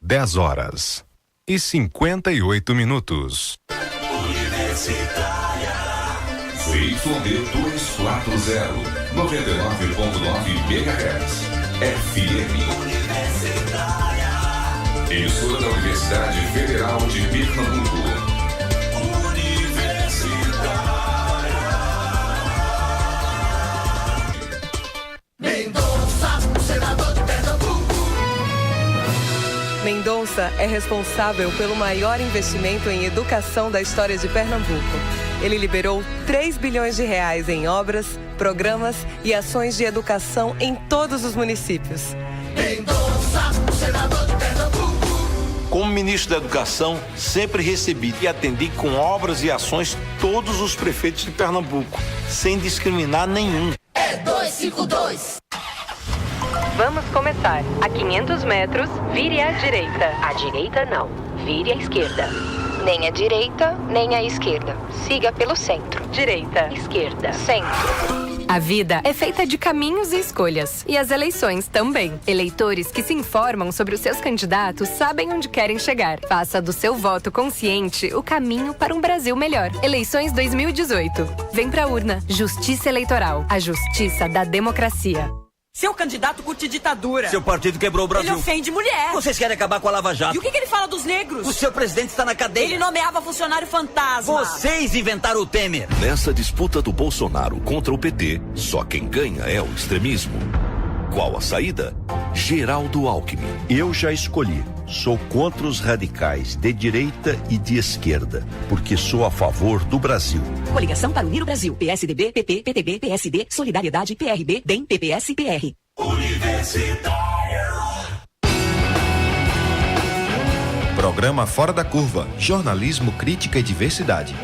10h58. Universitária. ZYD 240, 99.9 MHz. FM. Universitária. Emissora da Universidade Federal de Pernambuco. Universitária. Mendonça, senador de Pernambuco. Mendonça é responsável pelo maior investimento em educação da história de Pernambuco. Ele liberou 3 bilhões de reais em obras, programas e ações de educação em todos os municípios. Mendonça, senador de Pernambuco. Como ministro da Educação, sempre recebi e atendi com obras e ações todos os prefeitos de Pernambuco, sem discriminar nenhum. É 252. Vamos começar. A 500 metros, vire à direita. À direita não, vire à esquerda. Nem à direita, nem à esquerda. Siga pelo centro. Direita. Esquerda. Centro. A vida é feita de caminhos e escolhas. E as eleições também. Eleitores que se informam sobre os seus candidatos sabem onde querem chegar. Faça do seu voto consciente o caminho para um Brasil melhor. Eleições 2018. Vem pra urna. Justiça Eleitoral. A justiça da democracia. Seu candidato curte ditadura. Seu partido quebrou o Brasil. Ele ofende mulher. Vocês querem acabar com a Lava Jato. E o que ele fala dos negros? O seu presidente está na cadeia. Ele nomeava funcionário fantasma. Vocês inventaram o Temer. Nessa disputa do Bolsonaro contra o PT, só quem ganha é o extremismo. Qual a saída? Geraldo Alckmin. Eu já escolhi. Sou contra os radicais de direita e de esquerda, porque sou a favor do Brasil. Coligação para unir o Brasil. PSDB, PP, PTB, PSD, Solidariedade, PRB, DEM, PPS, PR. Universitário. Programa Fora da Curva. Jornalismo, crítica e diversidade.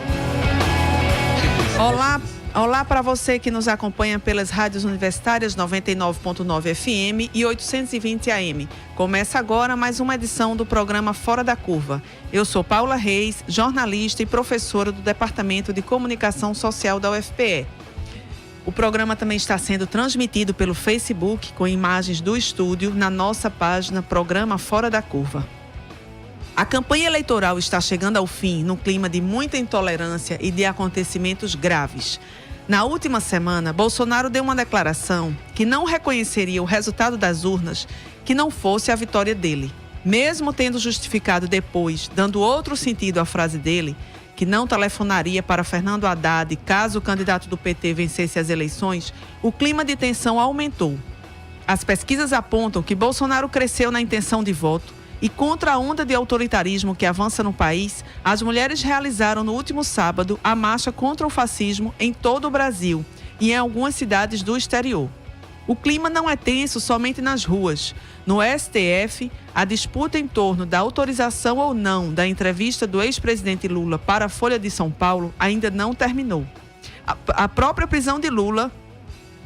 Olá para você que nos acompanha pelas rádios universitárias 99.9 FM e 820 AM. Começa agora mais uma edição do programa Fora da Curva. Eu sou Paula Reis, jornalista e professora do Departamento de Comunicação Social da UFPE. O programa também está sendo transmitido pelo Facebook com imagens do estúdio na nossa página Programa Fora da Curva. A campanha eleitoral está chegando ao fim num clima de muita intolerância e de acontecimentos graves. Na última semana, Bolsonaro deu uma declaração que não reconheceria o resultado das urnas que não fosse a vitória dele. Mesmo tendo justificado depois, dando outro sentido à frase dele, que não telefonaria para Fernando Haddad caso o candidato do PT vencesse as eleições, o clima de tensão aumentou. As pesquisas apontam que Bolsonaro cresceu na intenção de voto e contra a onda de autoritarismo que avança no país, as mulheres realizaram no último sábado a marcha contra o fascismo em todo o Brasil e em algumas cidades do exterior. O clima não é tenso somente nas ruas. No STF, a disputa em torno da autorização ou não da entrevista do ex-presidente Lula para a Folha de São Paulo ainda não terminou. A própria prisão de Lula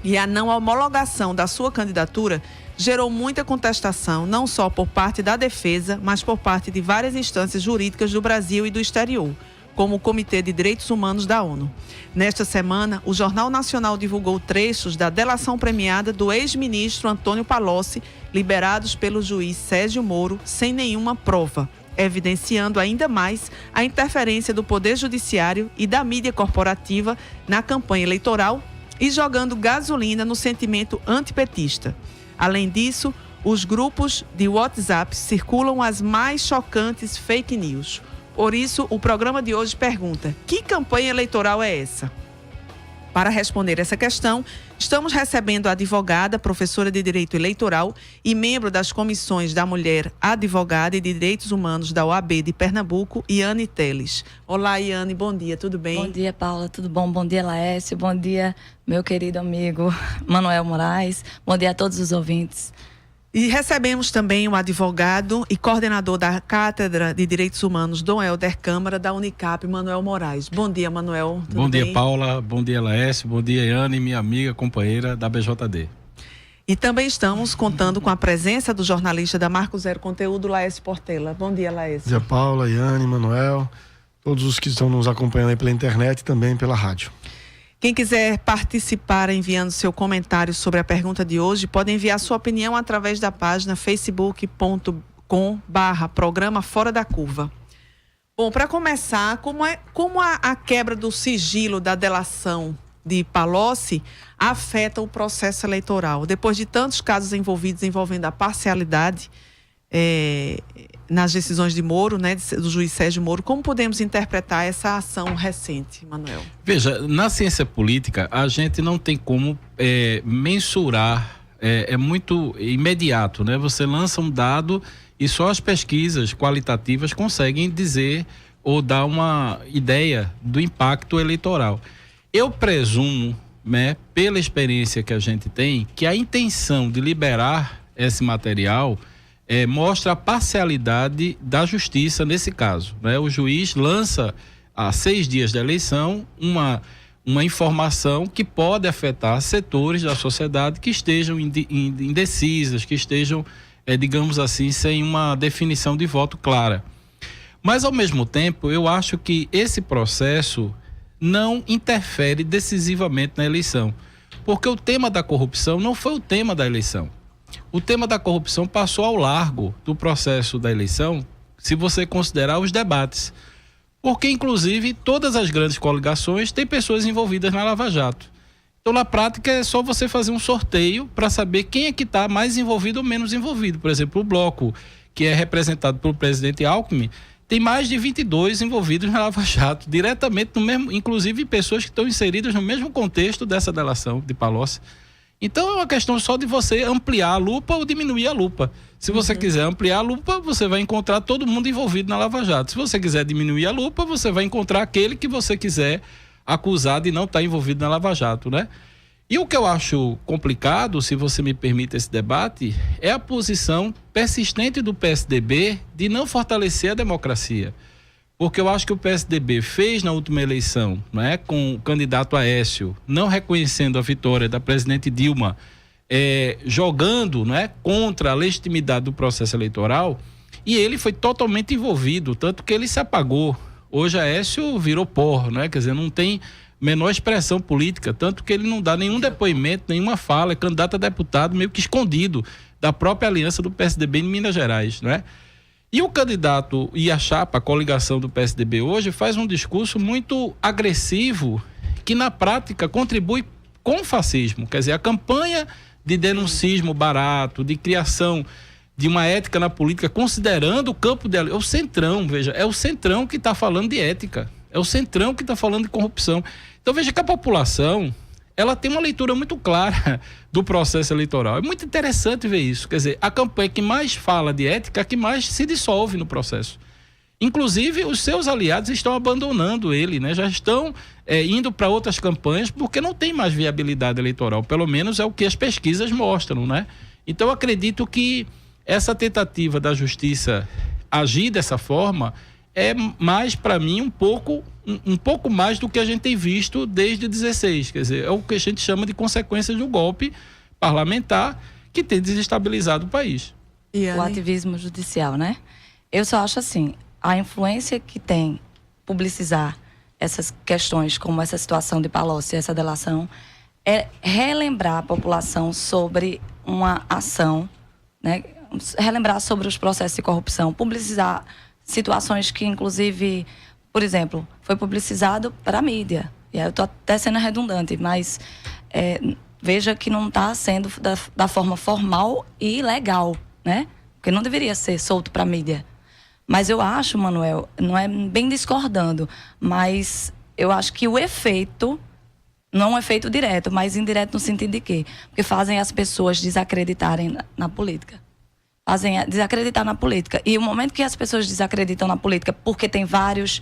e a não homologação da sua candidatura gerou muita contestação, não só por parte da defesa, mas por parte de várias instâncias jurídicas do Brasil e do exterior, como o Comitê de Direitos Humanos da ONU. Nesta semana, o Jornal Nacional divulgou trechos da delação premiada do ex-ministro Antônio Palocci, liberados pelo juiz Sérgio Moro, sem nenhuma prova, evidenciando ainda mais a interferência do Poder Judiciário e da mídia corporativa na campanha eleitoral e jogando gasolina no sentimento antipetista. Além disso, os grupos de WhatsApp circulam as mais chocantes fake news. Por isso, o programa de hoje pergunta: que campanha eleitoral é essa? Para responder essa questão, estamos recebendo a advogada, professora de Direito Eleitoral e membro das comissões da Mulher Advogada e de Direitos Humanos da OAB de Pernambuco, Iane Teles. Olá, Iane, bom dia, tudo bem? Bom dia, Paula, tudo bom? Bom dia, Laércio, bom dia, meu querido amigo Manuel Moraes, bom dia a todos os ouvintes. E recebemos também o advogado e coordenador da Cátedra de Direitos Humanos, Dom Helder Câmara, da Unicap, Manuel Moraes. Bom dia, Manuel. Tudo bom dia, bem? Paula. Bom dia, Laércio. Bom dia, Iane, minha amiga, companheira da BJD. E também estamos contando com a presença do jornalista da Marco Zero Conteúdo, Laércio Portela. Bom dia, Laércio. Bom dia, Paula, Iane, Manuel, todos os que estão nos acompanhando aí pela internet e também pela rádio. Quem quiser participar enviando seu comentário sobre a pergunta de hoje, pode enviar sua opinião através da página facebook.com programa Fora da Curva. Bom, para começar, como a quebra do sigilo da delação de Palocci afeta o processo eleitoral? Depois de tantos casos envolvendo a parcialidade nas decisões de Moro, né, do juiz Sérgio Moro, como podemos interpretar essa ação recente, Manuel? Veja, na ciência política, a gente não tem como mensurar, é muito imediato, né? Você lança um dado e só as pesquisas qualitativas conseguem dizer ou dar uma ideia do impacto eleitoral. Eu presumo, né, pela experiência que a gente tem, que a intenção de liberar esse material mostra a parcialidade da justiça nesse caso, né? O juiz lança há 6 dias da eleição uma informação que pode afetar setores da sociedade que estejam indecisas, que estejam, digamos assim, sem uma definição de voto clara. Mas, ao mesmo tempo, eu acho que esse processo não interfere decisivamente na eleição, porque o tema da corrupção não foi o tema da eleição. O tema da corrupção passou ao largo do processo da eleição, se você considerar os debates, porque, inclusive, todas as grandes coligações têm pessoas envolvidas na Lava Jato. Então, na prática, é só você fazer um sorteio para saber quem é que está mais envolvido ou menos envolvido. Por exemplo, o bloco que é representado pelo presidente Alckmin tem mais de 22 envolvidos na Lava Jato, diretamente no mesmo, inclusive pessoas que estão inseridas no mesmo contexto dessa delação de Palocci. Então é uma questão só de você ampliar a lupa ou diminuir a lupa. Se você quiser ampliar a lupa, você vai encontrar todo mundo envolvido na Lava Jato. Se você quiser diminuir a lupa, você vai encontrar aquele que você quiser acusar de não estar envolvido na Lava Jato, né? E o que eu acho complicado, se você me permite esse debate, é a posição persistente do PSDB de não fortalecer a democracia. Porque eu acho que o PSDB fez na última eleição, né, com o candidato Aécio, não reconhecendo a vitória da presidente Dilma, jogando, né, contra a legitimidade do processo eleitoral, e ele foi totalmente envolvido, tanto que ele se apagou. Hoje Aécio virou pó, né, quer dizer, não tem menor expressão política, tanto que ele não dá nenhum depoimento, nenhuma fala, é candidato a deputado meio que escondido da própria aliança do PSDB em Minas Gerais, né? E o candidato e a chapa, a coligação do PSDB hoje, faz um discurso muito agressivo que na prática contribui com o fascismo. Quer dizer, a campanha de denuncismo barato, de criação de uma ética na política, considerando o campo dela, é o Centrão, veja, é o Centrão que está falando de ética, é o Centrão que está falando de corrupção. Então veja que a população, ela tem uma leitura muito clara do processo eleitoral. É muito interessante ver isso. Quer dizer, a campanha que mais fala de ética é a que mais se dissolve no processo. Inclusive, os seus aliados estão abandonando ele, né? Já estão indo para outras campanhas porque não tem mais viabilidade eleitoral. Pelo menos é o que as pesquisas mostram, né? Então, eu acredito que essa tentativa da justiça agir dessa forma é mais, para mim, um pouco mais do que a gente tem visto desde 16. Quer dizer, é o que a gente chama de consequências do golpe parlamentar que tem desestabilizado o país. O ativismo judicial, né? Eu só acho assim, a influência que tem publicizar essas questões, como essa situação de Palocci, essa delação, é relembrar a população sobre uma ação, né? Relembrar sobre os processos de corrupção, publicizar situações que, inclusive, por exemplo, foi publicizado para a mídia. E aí eu estou até sendo redundante, mas veja que não está sendo da forma formal e legal, né? Porque não deveria ser solto para a mídia. Mas eu acho, Manuel, não é bem discordando, mas eu acho que o efeito, não um efeito direto, mas indireto no sentido de quê? Porque fazem as pessoas desacreditarem na política. Fazem desacreditar na política. E o momento que as pessoas desacreditam na política, porque tem vários,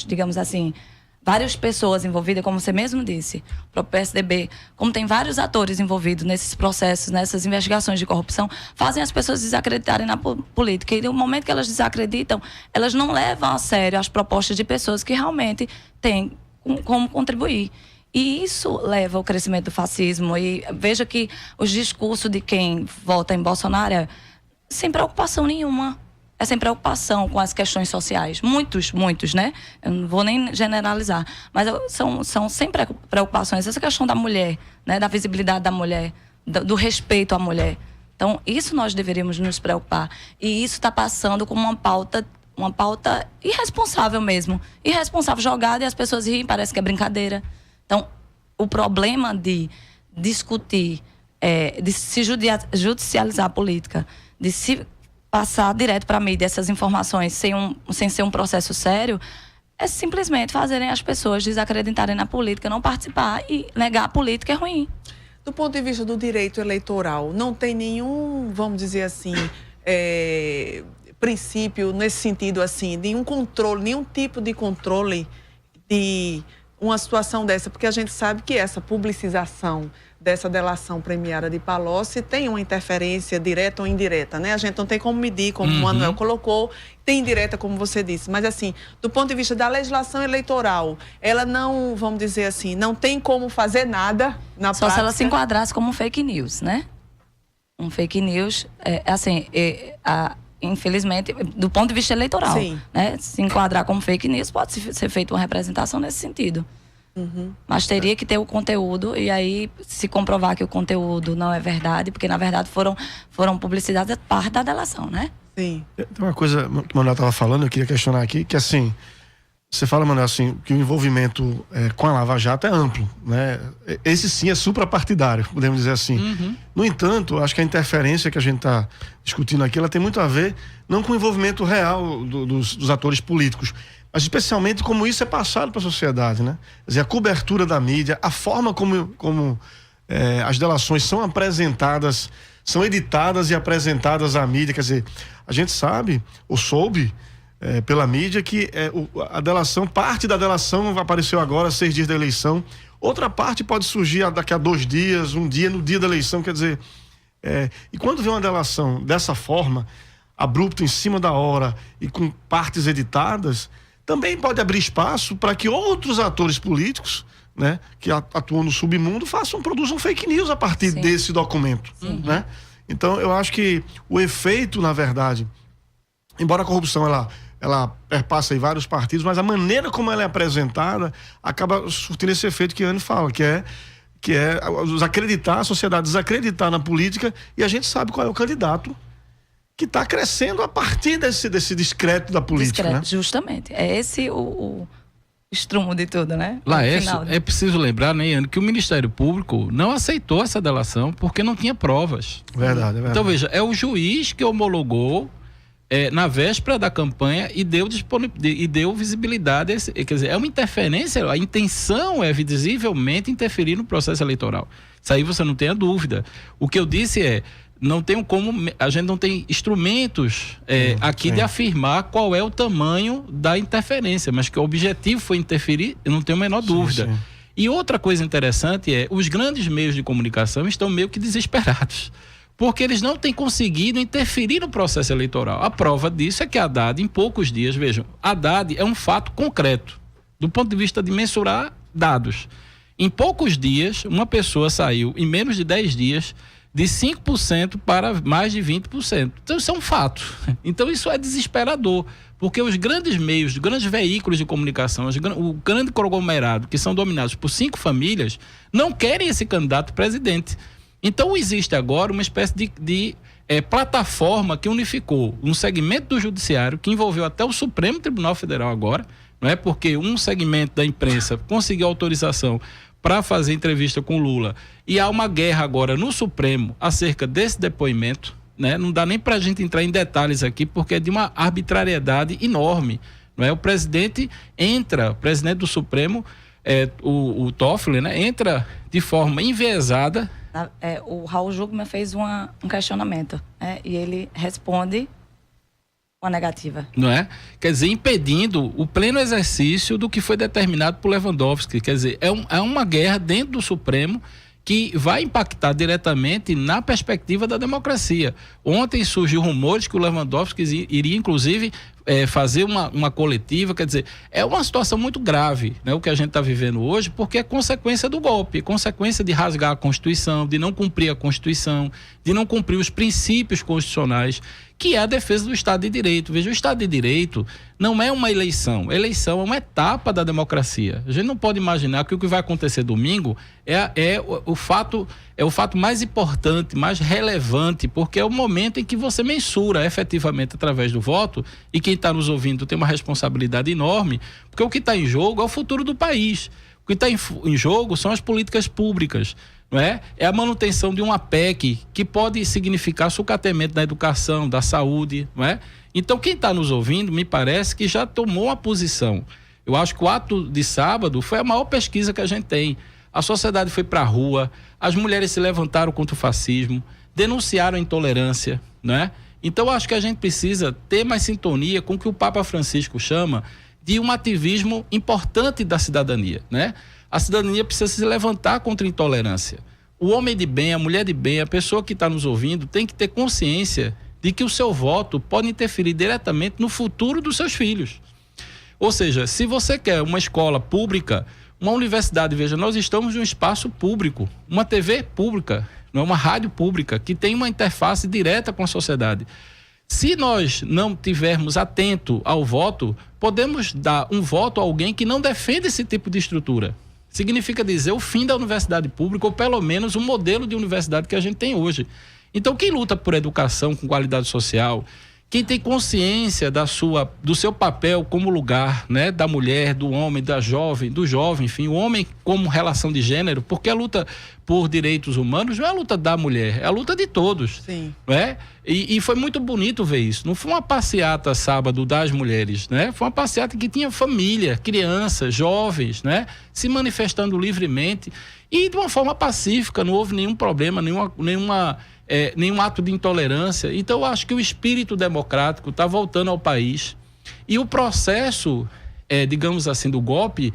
digamos assim, várias pessoas envolvidas, como você mesmo disse, para o PSDB, como tem vários atores envolvidos nesses processos, nessas investigações de corrupção, fazem as pessoas desacreditarem na política. E no momento que elas desacreditam, elas não levam a sério as propostas de pessoas que realmente têm como contribuir. E isso leva ao crescimento do fascismo. E veja que os discursos de quem vota em Bolsonaro é sem preocupação nenhuma. É sem preocupação com as questões sociais. Muitos, né? Eu não vou nem generalizar. Mas são sem preocupações. Essa questão da mulher, né? Da visibilidade da mulher, do respeito à mulher. Então, isso nós deveríamos nos preocupar. E isso está passando como uma pauta irresponsável mesmo. Irresponsável, jogada, e as pessoas riem, parece que é brincadeira. Então, o problema de discutir, de se judicializar a política, de se passar direto para a mídia essas informações sem ser um processo sério, é simplesmente fazerem as pessoas desacreditarem na política, não participar, e negar a política é ruim. Do ponto de vista do direito eleitoral, não tem nenhum, vamos dizer assim, princípio nesse sentido, assim, nenhum controle, nenhum tipo de controle de uma situação dessa, porque a gente sabe que essa publicização dessa delação premiada de Palocci tem uma interferência direta ou indireta, né? A gente não tem como medir, como o Manuel colocou, tem indireta, como você disse, mas assim, do ponto de vista da legislação eleitoral, ela não, vamos dizer assim, não tem como fazer nada na prática. Só se ela se enquadrasse como um fake news, né? Um fake news, infelizmente, do ponto de vista eleitoral, né? Se enquadrar como fake news, pode ser feita uma representação nesse sentido. Mas teria que ter o conteúdo, e aí se comprovar que o conteúdo não é verdade, porque na verdade foram publicidades parte da delação, né? Sim. Tem uma coisa que o Manuel estava falando, eu queria questionar aqui, que assim, você fala, Manuel, assim, que o envolvimento com a Lava Jato é amplo, né? Esse sim é suprapartidário, podemos dizer assim. No entanto, acho que a interferência que a gente está discutindo aqui, ela tem muito a ver, não com o envolvimento real dos atores políticos, mas especialmente como isso é passado para a sociedade, né? Quer dizer, a cobertura da mídia, a forma como as delações são apresentadas, são editadas e apresentadas à mídia. Quer dizer, a gente sabe, ou soube pela mídia, que a delação, parte da delação apareceu agora, 6 dias da eleição, outra parte pode surgir daqui a 2 dias, um dia, no dia da eleição. Quer dizer, e quando vê uma delação dessa forma, abrupta, em cima da hora e com partes editadas, também pode abrir espaço para que outros atores políticos, né, que atuam no submundo, produzam fake news a partir desse documento, né? Então, eu acho que o efeito, na verdade, embora a corrupção ela perpassa em vários partidos, mas a maneira como ela é apresentada acaba surtindo esse efeito que a Anne fala, que é desacreditar, a sociedade desacreditar na política, e a gente sabe qual é o candidato que está crescendo a partir desse descrédito da política, né? Justamente. É esse o estrumo de tudo, né? Laércio, é preciso lembrar, né, Iane, que o Ministério Público não aceitou essa delação porque não tinha provas. Verdade. Então, veja, é o juiz que homologou na véspera da campanha e deu visibilidade. Quer dizer, é uma interferência, a intenção é visivelmente interferir no processo eleitoral. Isso aí você não tenha dúvida. O que eu disse a gente não tem instrumentos aqui de afirmar qual é o tamanho da interferência, mas que o objetivo foi interferir, eu não tenho a menor dúvida. Sim. E outra coisa interessante os grandes meios de comunicação estão meio que desesperados, porque eles não têm conseguido interferir no processo eleitoral. A prova disso é que a Haddad, em poucos dias, vejam, a Haddad é um fato concreto, do ponto de vista de mensurar dados. Em poucos dias, uma pessoa saiu, em menos de 10 dias, de 5% para mais de 20%. Então isso é um fato. Então isso é desesperador, porque os grandes meios, os grandes veículos de comunicação, o grande conglomerado, que são dominados por 5 famílias, não querem esse candidato presidente. Então existe agora uma espécie de plataforma que unificou um segmento do judiciário, que envolveu até o Supremo Tribunal Federal agora, não é? Porque um segmento da imprensa conseguiu autorização para fazer entrevista com Lula, e há uma guerra agora no Supremo acerca desse depoimento, né? Não dá nem para a gente entrar em detalhes aqui, porque é de uma arbitrariedade enorme, não é? O presidente do Supremo, o Toffoli, né? Entra de forma enviesada. O Raul Jungmann fez um questionamento, né? E ele responde uma negativa. Não é? Quer dizer, impedindo o pleno exercício do que foi determinado por Lewandowski. Quer dizer, é uma guerra dentro do Supremo que vai impactar diretamente na perspectiva da democracia. Ontem surgiu rumores que o Lewandowski iria, inclusive, fazer uma coletiva, quer dizer, é uma situação muito grave, né, o que a gente está vivendo hoje, porque é consequência do golpe, é consequência de rasgar a Constituição, de não cumprir a Constituição, de não cumprir os princípios constitucionais, que é a defesa do Estado de Direito. Veja, o Estado de Direito não é uma eleição é uma etapa da democracia. A gente não pode imaginar que o que vai acontecer domingo é o fato mais importante, mais relevante, porque é o momento em que você mensura efetivamente através do voto, e quem está nos ouvindo tem uma responsabilidade enorme, porque o que está em jogo é o futuro do país. O que está em jogo são as políticas públicas, não é? É a manutenção de uma PEC que pode significar sucateamento da educação, da saúde, não é? Então, quem está nos ouvindo, me parece que já tomou uma posição. Eu acho que o ato de sábado foi a maior pesquisa que a gente tem. A sociedade foi para a rua, as mulheres se levantaram contra o fascismo, denunciaram a intolerância, não é? Então, eu acho que a gente precisa ter mais sintonia com o que o Papa Francisco chama de um ativismo importante da cidadania, né? A cidadania precisa se levantar contra a intolerância. O homem de bem, a mulher de bem, a pessoa que está nos ouvindo tem que ter consciência de que o seu voto pode interferir diretamente no futuro dos seus filhos. Ou seja, se você quer uma escola pública, uma universidade, veja, nós estamos em um espaço público, uma TV pública, uma rádio pública, que tem uma interface direta com a sociedade. Se nós não tivermos atento ao voto, podemos dar um voto a alguém que não defende esse tipo de estrutura. Significa dizer o fim da universidade pública, ou pelo menos o modelo de universidade que a gente tem hoje. Então, quem luta por educação com qualidade social, quem tem consciência do seu papel como lugar, né, da mulher, do homem, do jovem, enfim, o homem como relação de gênero, porque a luta por direitos humanos não é a luta da mulher, é a luta de todos. Sim. Não é? E foi muito bonito ver isso. Não foi uma passeata sábado das mulheres, né? Foi uma passeata que tinha família, crianças, jovens, né, se manifestando livremente e de uma forma pacífica, não houve nenhum problema, nenhum ato de intolerância. Então, eu acho que o espírito democrático está voltando ao país, e o processo, digamos assim, do golpe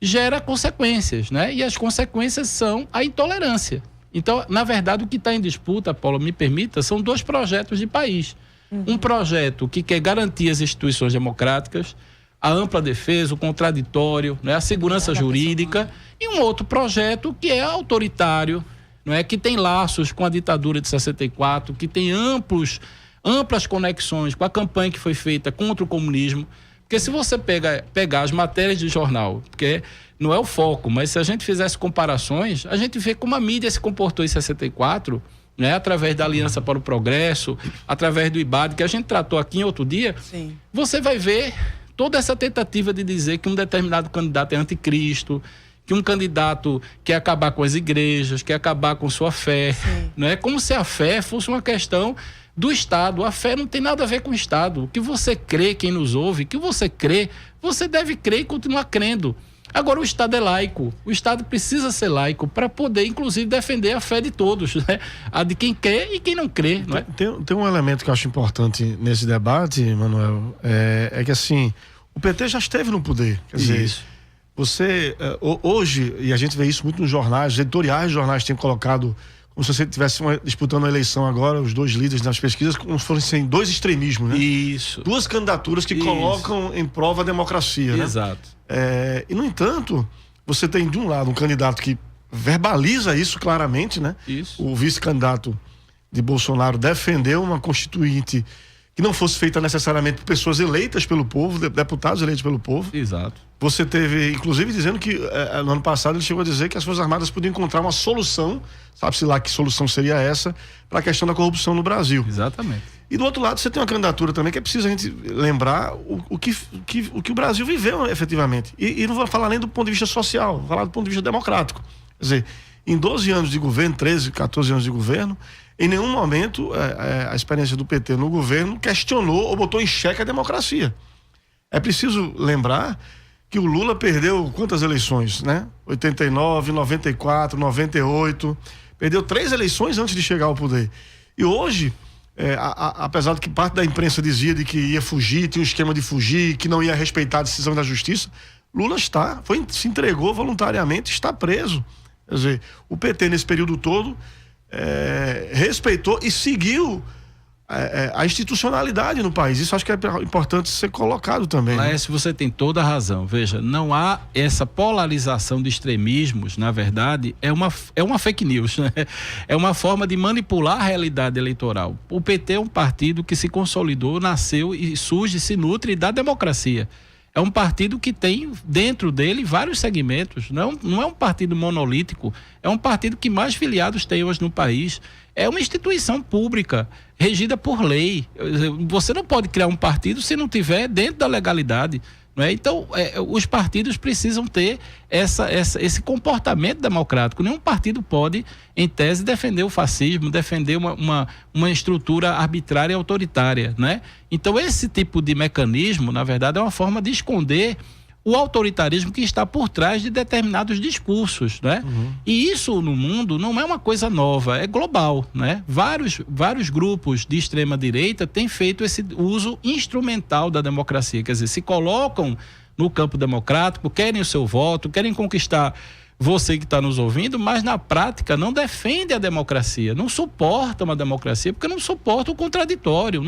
gera consequências, né? E as consequências são a intolerância. Então, na verdade, o que está em disputa, Paula, me permita, são dois projetos de país. Um projeto que quer garantir as instituições democráticas, a ampla defesa, o contraditório, né? A segurança jurídica, e um outro projeto que é autoritário, não é, que tem laços com a ditadura de 64, que tem amplas conexões com a campanha que foi feita contra o comunismo. Porque se você pegar as matérias de jornal, porque não é o foco, mas se a gente fizesse comparações, a gente vê como a mídia se comportou em 64, né, através da Aliança para o Progresso, através do IBAD, que a gente tratou aqui em outro dia. Sim. Você vai ver toda essa tentativa de dizer que um determinado candidato é anticristo, que um candidato quer acabar com as igrejas, quer acabar com sua fé. Não é como se a fé fosse uma questão do Estado. A fé não tem nada a ver com o Estado. O que você crê, quem nos ouve, o que você crê, você deve crer e continuar crendo. Agora, o Estado é laico. O Estado precisa ser laico para poder, inclusive, defender a fé de todos, né? A de quem quer e quem não crê. Não é? Tem um elemento que eu acho importante nesse debate, Manuel, é que assim, o PT já esteve no poder. Quer dizer, isso. Você, hoje, e a gente vê isso muito nos jornais, os editoriais dos jornais têm colocado como se você estivesse disputando uma eleição agora, os dois líderes nas pesquisas, como se fossem dois extremismos, né? Isso. Duas candidaturas que colocam em prova a democracia, né? Exato. E, no entanto, você tem, de um lado, um candidato que verbaliza isso claramente, né? Isso. O vice-candidato de Bolsonaro defendeu uma constituinte que não fosse feita necessariamente por pessoas eleitas pelo povo, deputados eleitos pelo povo. Exato. Você teve, inclusive, dizendo que no ano passado ele chegou a dizer que as Forças Armadas podiam encontrar uma solução, sabe-se lá que solução seria essa, para a questão da corrupção no Brasil. Exatamente. E do outro lado você tem uma candidatura também que é preciso a gente lembrar o que o Brasil viveu efetivamente. E não vou falar nem do ponto de vista social, vou falar do ponto de vista democrático. Quer dizer, em 12 anos de governo, 13, 14 anos de governo, em nenhum momento a experiência do PT no governo questionou ou botou em xeque a democracia. É preciso lembrar que o Lula perdeu quantas eleições, né? 89, 94, 98, perdeu 3 eleições antes de chegar ao poder. E hoje, apesar de que parte da imprensa dizia de que ia fugir, tinha um esquema de fugir, que não ia respeitar a decisão da justiça, Lula se entregou voluntariamente, está preso. Quer dizer, o PT nesse período todo respeitou e seguiu a institucionalidade no país. Isso acho que é importante ser colocado também. Laércio, você tem toda a razão. Veja, não há essa polarização de extremismos, na verdade, é uma fake news, né? É uma forma de manipular a realidade eleitoral. O PT é um partido que se consolidou, nasceu e surge, se nutre da democracia. É um partido que tem dentro dele vários segmentos. Não é um partido monolítico, é um partido que mais filiados tem hoje no país. É uma instituição pública, regida por lei. Você não pode criar um partido se não tiver dentro da legalidade. Não é? Então, os partidos precisam ter esse comportamento democrático. Nenhum partido pode, em tese, defender o fascismo, defender uma estrutura arbitrária e autoritária. Né? Então, esse tipo de mecanismo, na verdade, é uma forma de esconder o autoritarismo que está por trás de determinados discursos, né? E isso no mundo não é uma coisa nova, é global, né? Vários grupos de extrema direita têm feito esse uso instrumental da democracia, quer dizer, se colocam no campo democrático, querem o seu voto, querem conquistar você que está nos ouvindo, mas na prática não defende a democracia, não suportam a democracia, porque não suportam o contraditório.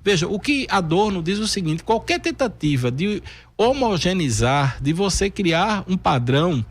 Veja, o que Adorno diz é o seguinte: qualquer tentativa de homogeneizar, de você criar um padrão,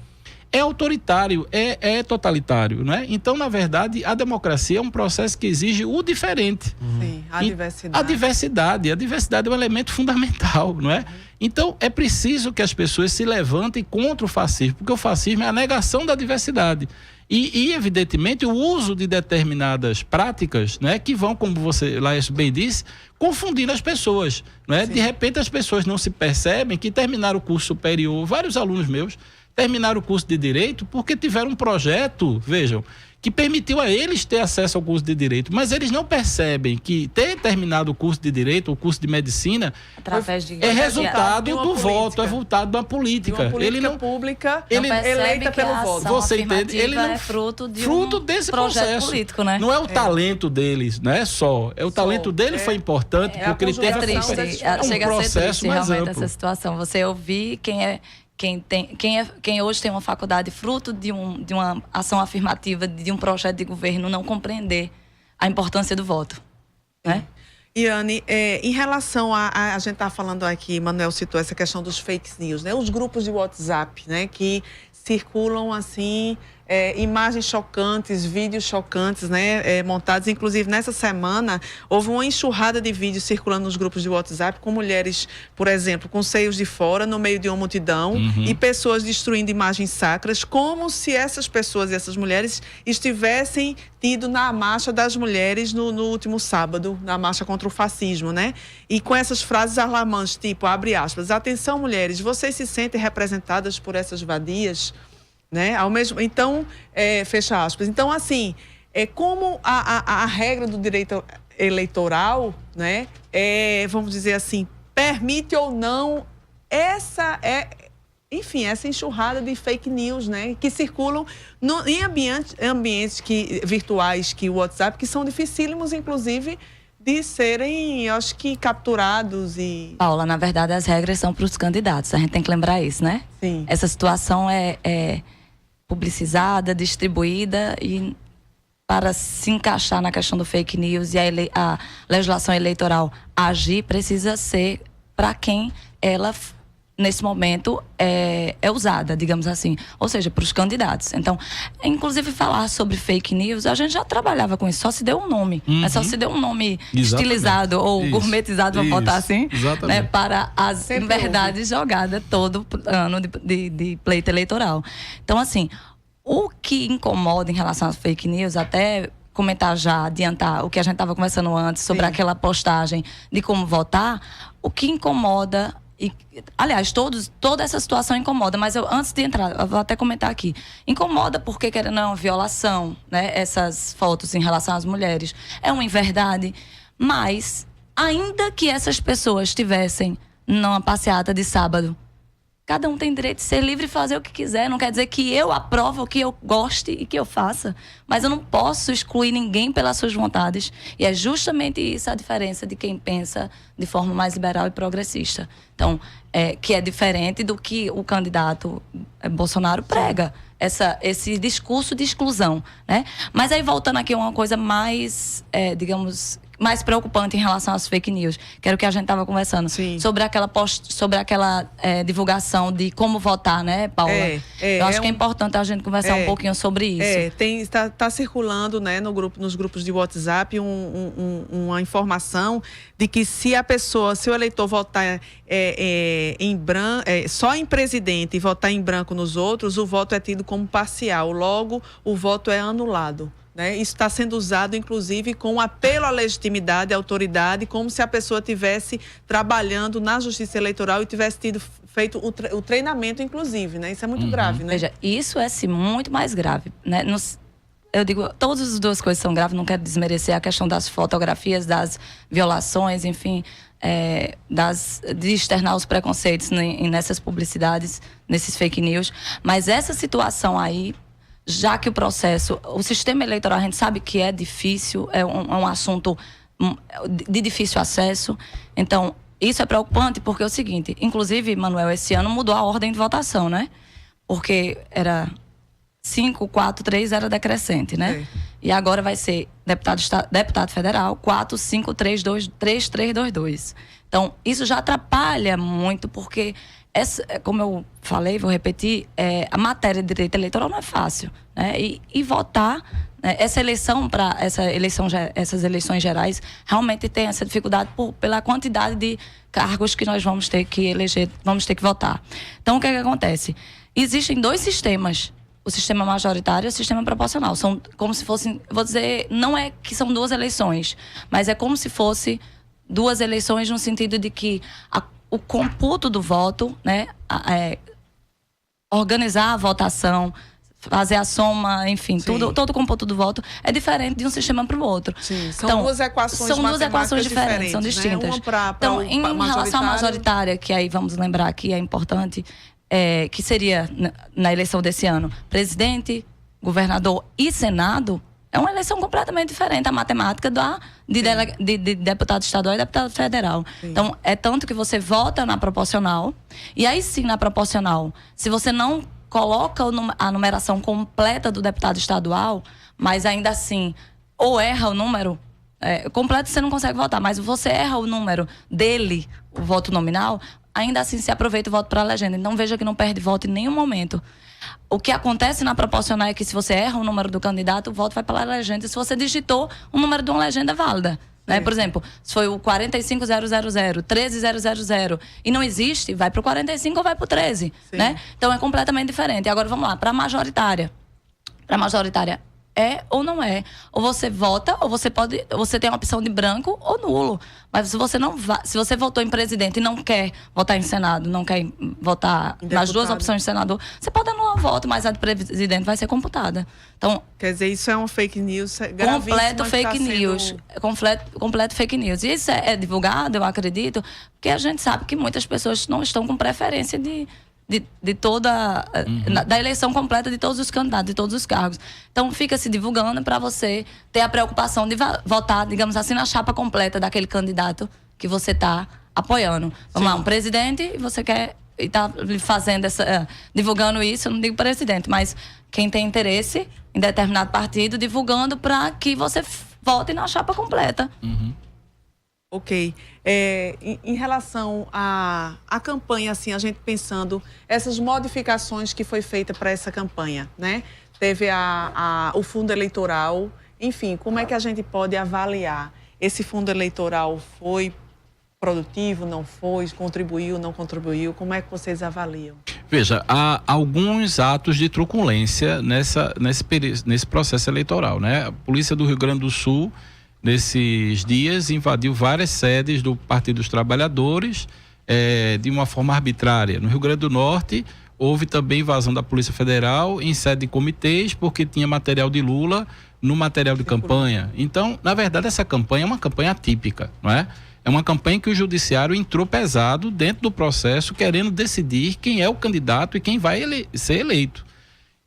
é autoritário, é totalitário, né? Então, na verdade, a democracia é um processo que exige o diferente. Sim, a diversidade. A diversidade é um elemento fundamental, não é? Então, é preciso que as pessoas se levantem contra o fascismo, porque o fascismo é a negação da diversidade. E evidentemente, o uso de determinadas práticas, né, que vão, como você, Laércio, bem disse, confundindo as pessoas, né? De repente, as pessoas não se percebem que terminaram o curso superior, vários alunos meus terminaram o curso de Direito porque tiveram um projeto, vejam, que permitiu a eles ter acesso ao curso de Direito, mas eles não percebem que ter terminado o curso de Direito, o curso de Medicina, é resultado do voto, é resultado de uma política. Ele não pública, eleita pelo voto. Você entende? Ele não é fruto desse projeto processo político, né? Não é o talento deles, não é só. O talento dele foi importante porque ele teve chega um a ser processo triste, mais realmente, amplo. essa situação. Você ouvir quem hoje tem uma faculdade fruto de uma ação afirmativa, de um projeto de governo, não compreender a importância do voto, né? Iane, em relação a gente está falando aqui, Manuel citou essa questão dos fake news, né? Os grupos de WhatsApp, né? Que circulam assim imagens chocantes, vídeos chocantes, né? Montados. Inclusive, nessa semana, houve uma enxurrada de vídeos circulando nos grupos de WhatsApp com mulheres, por exemplo, com seios de fora, no meio de uma multidão, e pessoas destruindo imagens sacras, como se essas pessoas e essas mulheres estivessem tido na marcha das mulheres no último sábado, na marcha contra o fascismo, né? E com essas frases alarmantes, tipo, abre aspas, atenção mulheres, vocês se sentem representadas por essas vadias? Né? Então, fecha aspas. Então, assim, como a regra do direito eleitoral, né, vamos dizer assim, permite ou não essa enxurrada de fake news, né, que circulam em ambientes virtuais, que o WhatsApp, que são dificílimos, inclusive, de serem, eu acho que, capturados e... Paula, na verdade, as regras são para os candidatos. A gente tem que lembrar isso, né? Sim. Essa situação é publicizada, distribuída, e para se encaixar na questão do fake news e a legislação eleitoral agir, precisa ser para quem ela, nesse momento, é usada, digamos assim. Ou seja, para os candidatos. Então, inclusive, falar sobre fake news, a gente já trabalhava com isso, só se deu um nome. Mas só se deu um nome estilizado ou gourmetizado, vamos botar assim, né, para as verdades jogadas todo ano de pleito eleitoral. Então, assim, o que incomoda em relação às fake news, até comentar já, adiantar o que a gente estava conversando antes sobre aquela postagem de como votar, o que incomoda... aliás, toda essa situação incomoda, mas antes de entrar, eu vou até comentar aqui. Incomoda porque, querendo ou não, violação, né? Essas fotos em relação às mulheres. É uma inverdade, mas ainda que essas pessoas estivessem numa passeata de sábado, cada um tem direito de ser livre e fazer o que quiser. Não quer dizer que eu aprovo o que eu goste e que eu faça. Mas eu não posso excluir ninguém pelas suas vontades. E é justamente isso a diferença de quem pensa de forma mais liberal e progressista. Então, que é diferente do que o candidato Bolsonaro prega, esse discurso de exclusão, né? Mas aí, voltando aqui a uma coisa mais, digamos, mais preocupante em relação às fake news, que era o que a gente estava conversando, sobre aquela divulgação de como votar, né, Paula? Eu acho que é importante a gente conversar um pouquinho sobre isso. Está circulando, né, nos grupos de WhatsApp uma informação de que se o eleitor votar só em presidente e votar em branco nos outros, o voto é tido como parcial, logo o voto é anulado. Né? Isso está sendo usado, inclusive, com apelo à legitimidade, à autoridade, como se a pessoa estivesse trabalhando na justiça eleitoral e tivesse feito o treinamento, inclusive. Né? Isso é muito grave. Né? Veja, isso é muito mais grave. Né? Eu digo, todas as duas coisas são graves, não quero desmerecer a questão das fotografias, das violações, enfim, de externar os preconceitos nessas publicidades, nesses fake news. Mas essa situação aí, já que o sistema eleitoral, a gente sabe que é difícil, é um assunto de difícil acesso. Então, isso é preocupante porque é o seguinte, inclusive, Manuel, esse ano mudou a ordem de votação, né? Porque era 5, 4, 3 era decrescente, né? E agora vai ser deputado federal, 4, 5, 3, 2, 3, 3, 2, 2. Então, isso já atrapalha muito porque... como eu falei, vou repetir, a matéria de direito eleitoral não é fácil, né? E votar, né? Essas eleições gerais realmente tem essa dificuldade pela quantidade de cargos que nós vamos ter que eleger, vamos ter que votar. Então, o que acontece? Existem 2 sistemas, o sistema majoritário e o sistema proporcional. São como se fossem, vou dizer, não é que são 2 eleições, mas é como se fosse 2 eleições no sentido de que o computo do voto, né, organizar a votação, fazer a soma, enfim, todo o computo do voto é diferente de um sistema para o outro. São 2 equações diferentes, são distintas. Né? Então, em relação à majoritária, que aí vamos lembrar que é importante, que seria na eleição desse ano, presidente, governador e senado, é uma eleição completamente diferente, a matemática de deputado estadual e deputado federal. Então, é tanto que você vota na proporcional, e aí sim, na proporcional, se você não coloca a numeração completa do deputado estadual, mas ainda assim, ou erra o número completo, você não consegue votar, mas você erra o número dele, o voto nominal, ainda assim se aproveita o voto para a legenda. Então, veja que não perde voto em nenhum momento. O que acontece na proporcional é que se você erra o número do candidato, o voto vai para a legenda. E se você digitou o número de uma legenda válida, né? Por exemplo, se foi o 45000, 13000 e não existe, vai para o 45 ou vai para o 13, né? Então é completamente diferente. E agora vamos lá, para a majoritária. Para a majoritária é ou não é. Ou você vota, ou você tem a opção de branco ou nulo. Mas se você votou em presidente e não quer votar em Senado, não quer votar nas 2 opções de senador, você pode anular o voto, mas a de presidente vai ser computada. Então, quer dizer, isso é uma fake news gravíssima. Completo fake news. E isso é divulgado, eu acredito, porque a gente sabe que muitas pessoas não estão com preferência de toda da eleição completa de todos os candidatos, de todos os cargos. Então fica se divulgando para você ter a preocupação de votar, digamos assim, na chapa completa daquele candidato que você está apoiando. Vamos lá, um presidente, e você quer e tá fazendo divulgando isso, eu não digo presidente, mas quem tem interesse em determinado partido, divulgando para que você vote na chapa completa. Ok. Em relação à campanha, assim, a gente pensando essas modificações que foi feita para essa campanha, né? Teve o fundo eleitoral, enfim, como é que a gente pode avaliar? Esse fundo eleitoral foi produtivo, não foi? Contribuiu, não contribuiu? Como é que vocês avaliam? Veja, há alguns atos de truculência nesse processo eleitoral, né? A Polícia do Rio Grande do Sul, nesses dias, invadiu várias sedes do Partido dos Trabalhadores de uma forma arbitrária. No Rio Grande do Norte, houve também invasão da Polícia Federal em sede de comitês, porque tinha material de Lula no material de campanha. Então, na verdade, essa campanha é uma campanha atípica, não é? É uma campanha que o judiciário entrou pesado dentro do processo, querendo decidir quem é o candidato e quem vai ser eleito.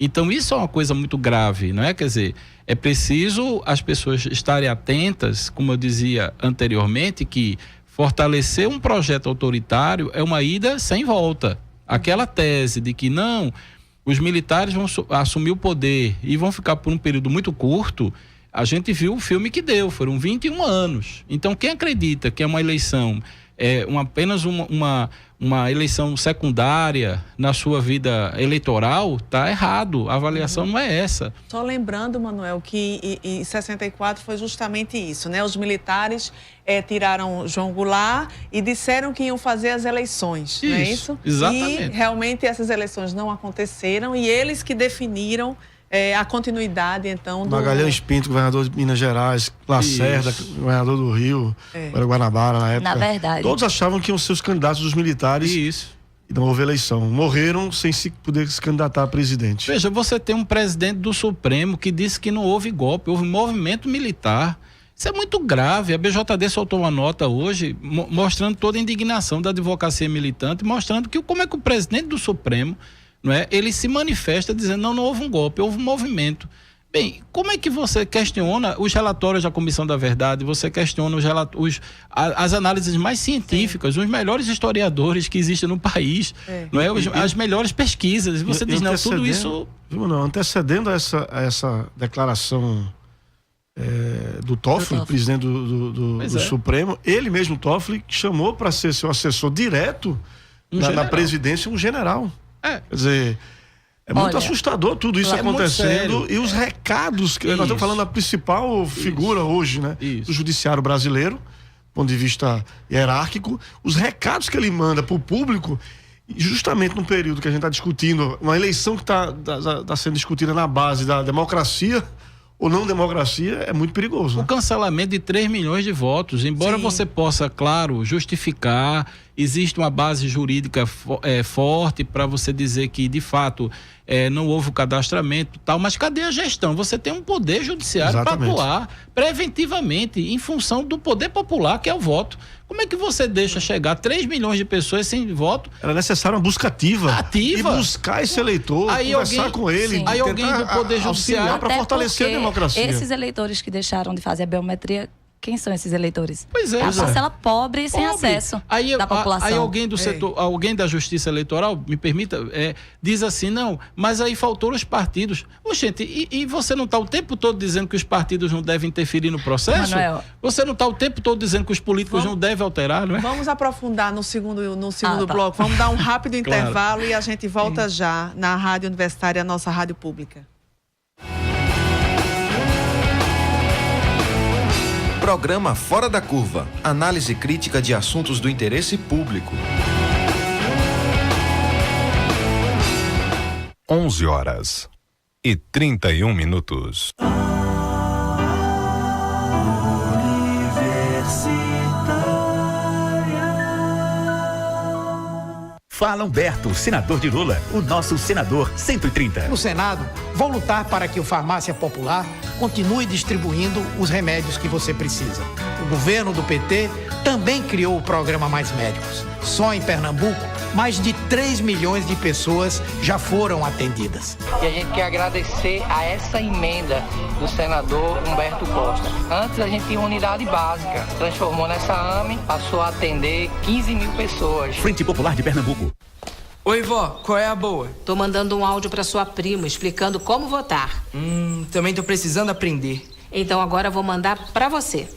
Então, isso é uma coisa muito grave, não é? Quer dizer, é preciso as pessoas estarem atentas, como eu dizia anteriormente, que fortalecer um projeto autoritário é uma ida sem volta. Aquela tese de que não, os militares vão assumir o poder e vão ficar por um período muito curto, a gente viu o filme que deu, foram 21 anos. Então, quem acredita que é uma eleição, apenas uma eleição secundária na sua vida eleitoral, está errado. A avaliação não é essa. Só lembrando, Manuel, que em 64 foi justamente isso, né? Os militares tiraram João Goulart e disseram que iam fazer as eleições, não é isso? Exatamente. E realmente essas eleições não aconteceram e eles que definiram a continuidade, então, do... Magalhães Pinto, governador de Minas Gerais, Lacerda, governador do Rio, Guanabara na época. Na verdade. Todos achavam que iam ser os candidatos dos militares. Isso. E não houve eleição. Morreram sem se poder se candidatar a presidente. Veja, você tem um presidente do Supremo que disse que não houve golpe, houve movimento militar. Isso é muito grave. A BJD soltou uma nota hoje mostrando toda a indignação da advocacia militante, mostrando que como é que o presidente do Supremo, não é? Ele se manifesta dizendo não houve um golpe, houve um movimento. Bem, como é que você questiona os relatórios da Comissão da Verdade, você questiona as análises mais científicas, os melhores historiadores que existem no país, não é? As melhores pesquisas, e você diz, não, tudo isso... Não, antecedendo essa declaração do Toffoli, presidente do Supremo, ele mesmo, Toffoli, chamou para ser seu assessor direto na presidência um general. Quer dizer, muito assustador tudo isso acontecendo e os recados que nós estamos falando da principal figura hoje, né, do judiciário brasileiro, do ponto de vista hierárquico, os recados que ele manda para o público, justamente no período que a gente está discutindo, uma eleição que está sendo discutida na base da democracia ou não democracia, é muito perigoso. O cancelamento de 3 milhões de votos, embora você possa, claro, justificar, existe uma base jurídica forte para você dizer que, de fato, não houve o cadastramento e tal, mas cadê a gestão? Você tem um poder judiciário para atuar preventivamente em função do poder popular, que é o voto. Como é que você deixa chegar 3 milhões de pessoas sem voto? Era necessária uma busca ativa. E buscar esse eleitor, conversar com ele. Aí alguém do poder judiciário para fortalecer a democracia. Esses eleitores que deixaram de fazer a biometria, quem são esses eleitores? Pois é. A parcela pobre e sem acesso da população. Aí alguém do setor, alguém da Justiça Eleitoral, me permita, diz assim, não, mas aí faltou os partidos. Gente, e você não está o tempo todo dizendo que os partidos não devem interferir no processo? Manuel. Você não está o tempo todo dizendo que os políticos não devem alterar, não é? Vamos aprofundar no segundo bloco. Vamos dar um rápido intervalo e a gente volta já na Rádio Universitária, a nossa rádio pública. Programa Fora da Curva. Análise crítica de assuntos do interesse público. 11h31. Fala Humberto, senador de Lula, o nosso senador 130. No Senado, vou lutar para que o Farmácia Popular continue distribuindo os remédios que você precisa. O governo do PT também criou o programa Mais Médicos. Só em Pernambuco, mais de 3 milhões de pessoas já foram atendidas. E a gente quer agradecer a essa emenda do senador Humberto Costa. Antes a gente tinha uma unidade básica, transformou nessa AME, passou a atender 15 mil pessoas. Frente Popular de Pernambuco. Oi, vó, qual é a boa? Tô mandando um áudio pra sua prima explicando como votar. Também tô precisando aprender. Então agora eu vou mandar pra você.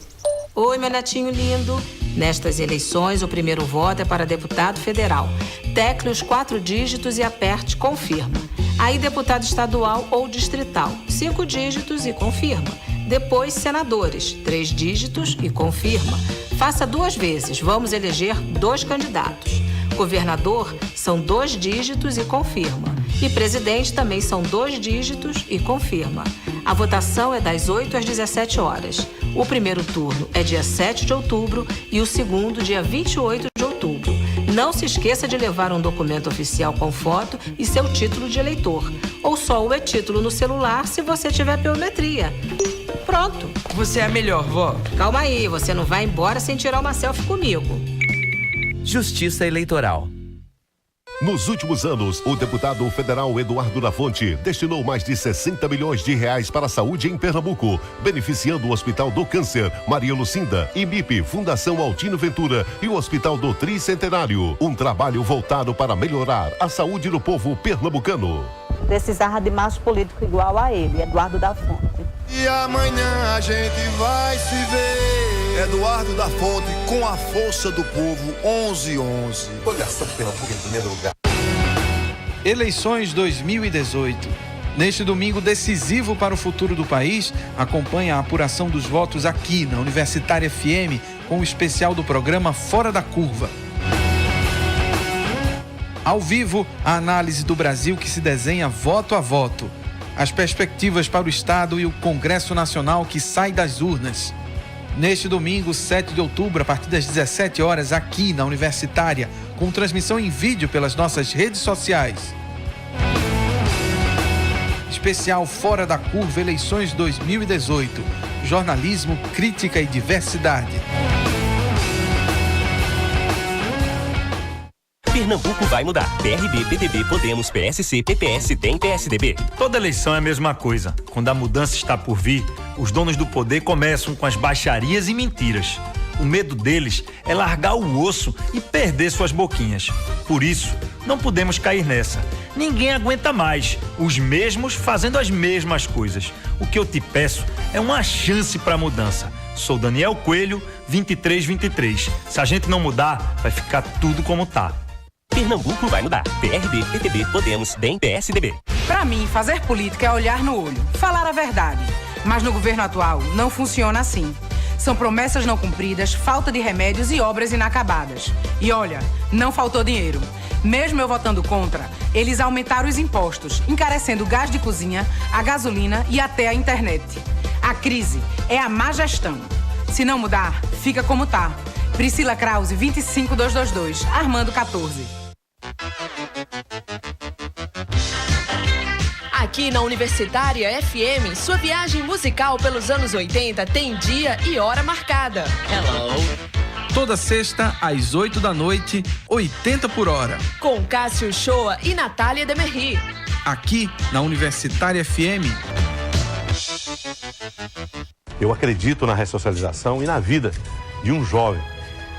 Oi, meu netinho lindo. Nestas eleições, o primeiro voto é para deputado federal. Tecle os 4 dígitos e aperte confirma. Aí, deputado estadual ou distrital, 5 dígitos e confirma. Depois, senadores, 3 dígitos e confirma. Faça 2 vezes, vamos eleger 2 candidatos. Governador, são 2 dígitos e confirma. E presidente também são 2 dígitos e confirma. A votação é das 8 às 17 horas. O primeiro turno é dia 7 de outubro e o segundo dia 28 de outubro. Não se esqueça de levar um documento oficial com foto e seu título de eleitor. Ou só o e-título no celular se você tiver biometria. Pronto. Você é a melhor, vó. Calma aí, você não vai embora sem tirar uma selfie comigo. Justiça Eleitoral. Nos últimos anos, o deputado federal Eduardo da Fonte destinou mais de 60 milhões de reais para a saúde em Pernambuco, beneficiando o Hospital do Câncer, Maria Lucinda, IMIP, Fundação Altino Ventura e o Hospital do Tricentenário. Um trabalho voltado para melhorar a saúde do povo pernambucano. Precisava de mais político igual a ele, Eduardo da Fonte. E amanhã a gente vai se ver. Eduardo da Fonte, com a força do povo, 1111. Coligação Pernambuco em primeiro lugar. Eleições 2018. Neste domingo decisivo para o futuro do país, acompanhe a apuração dos votos aqui na Universitária FM com o especial do programa Fora da Curva. Ao vivo, a análise do Brasil que se desenha voto a voto. As perspectivas para o Estado e o Congresso Nacional que sai das urnas. Neste domingo, 7 de outubro, a partir das 17 horas, aqui na Universitária, com transmissão em vídeo pelas nossas redes sociais. Especial Fora da Curva, Eleições 2018. Jornalismo, crítica e diversidade. Pernambuco vai mudar. PRB, PTB, Podemos, PSC, PPS, DEM, PSDB. Toda eleição é a mesma coisa. Quando a mudança está por vir, os donos do poder começam com as baixarias e mentiras. O medo deles é largar o osso e perder suas boquinhas. Por isso, não podemos cair nessa. Ninguém aguenta mais. Os mesmos fazendo as mesmas coisas. O que eu te peço é uma chance para a mudança. Sou Daniel Coelho, 2323. Se a gente não mudar, vai ficar tudo como tá. Pernambuco vai mudar. PRB, PTB, Podemos, DEM, PSDB. Para mim, fazer política é olhar no olho, falar a verdade. Mas no governo atual, não funciona assim. São promessas não cumpridas, falta de remédios e obras inacabadas. E olha, não faltou dinheiro. Mesmo eu votando contra, eles aumentaram os impostos, encarecendo o gás de cozinha, a gasolina e até a internet. A crise é a má gestão. Se não mudar, fica como tá. Priscila Krause, 25222, Armando 14. Aqui na Universitária FM, sua viagem musical pelos anos 80 tem dia e hora marcada. Hello. Toda sexta, às 8 da noite, 80 por hora. Com Cássio Shoa e Natália Demerri. Aqui na Universitária FM. Eu acredito na ressocialização e na vida de um jovem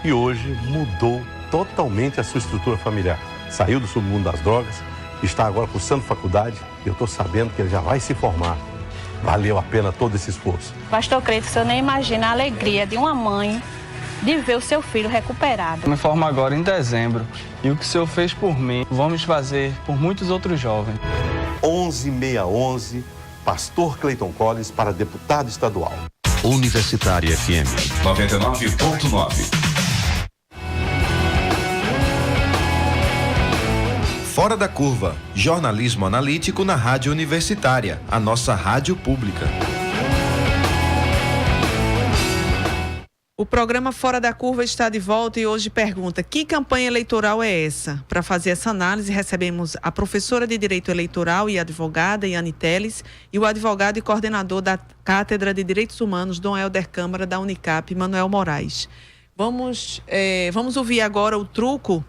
que hoje mudou totalmente a sua estrutura familiar. Saiu do submundo das drogas, está agora cursando faculdade e eu estou sabendo que ele já vai se formar. Valeu a pena todo esse esforço. Pastor Creito, o senhor nem imagina a alegria de uma mãe de ver o seu filho recuperado. Eu me formo agora em dezembro e o que o senhor fez por mim, vamos fazer por muitos outros jovens. 11611, Pastor Cleiton Collins para deputado estadual. Universitária FM 99.9. Fora da Curva, jornalismo analítico na Rádio Universitária, a nossa rádio pública. O programa Fora da Curva está de volta e hoje pergunta: que campanha eleitoral é essa? Para fazer essa análise, recebemos a professora de Direito Eleitoral e advogada Yane Teles e o advogado e coordenador da Cátedra de Direitos Humanos, Dom Helder Câmara, da Unicap, Manuel Moraes. Vamos ouvir agora o truco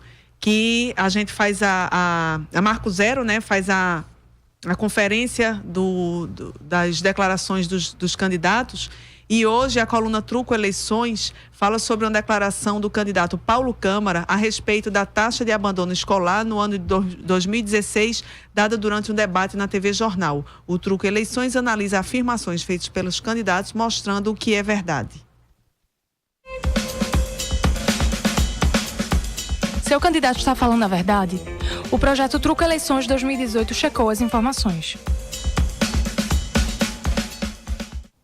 que a gente faz a Marco Zero, né? Faz a conferência das declarações dos candidatos. E hoje a coluna Truco Eleições fala sobre uma declaração do candidato Paulo Câmara a respeito da taxa de abandono escolar no ano de 2016, dada durante um debate na TV Jornal. O Truco Eleições analisa afirmações feitas pelos candidatos, mostrando o que é verdade. Seu candidato está falando a verdade? O projeto Truco Eleições 2018 checou as informações.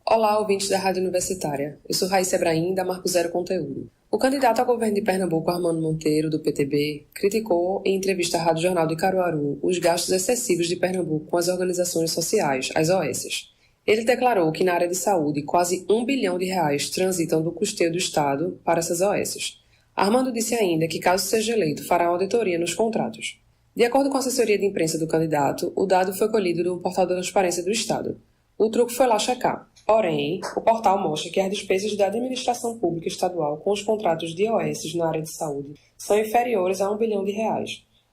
Olá, ouvintes da Rádio Universitária. Eu sou Raíssa Ebrahim, da Marco Zero Conteúdo. O candidato ao governo de Pernambuco, Armando Monteiro, do PTB, criticou, em entrevista à Rádio Jornal de Caruaru, os gastos excessivos de Pernambuco com as organizações sociais, as OSs. Ele declarou que na área de saúde, quase R$1 bilhão transitam do custeio do Estado para essas OSs. Armando disse ainda que, caso seja eleito, fará uma auditoria nos contratos. De acordo com a assessoria de imprensa do candidato, o dado foi colhido do portal da Transparência do Estado. O truque foi lá checar. Porém, o portal mostra que as despesas da administração pública estadual com os contratos de OSs na área de saúde são inferiores a R$1 bilhão.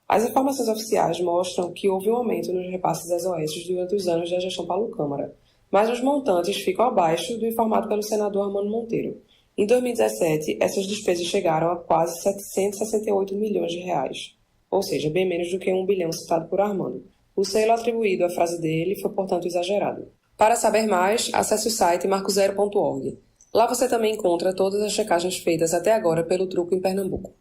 As informações oficiais mostram que houve um aumento nos repasses das OS durante os anos da gestão Paulo Câmara, mas os montantes ficam abaixo do informado pelo senador Armando Monteiro. Em 2017, essas despesas chegaram a quase 768 milhões de reais, ou seja, bem menos do que 1 bilhão citado por Armando. O selo atribuído à frase dele foi, portanto, exagerado. Para saber mais, acesse o site marcozero.org. Lá você também encontra todas as checagens feitas até agora pelo Truco em Pernambuco.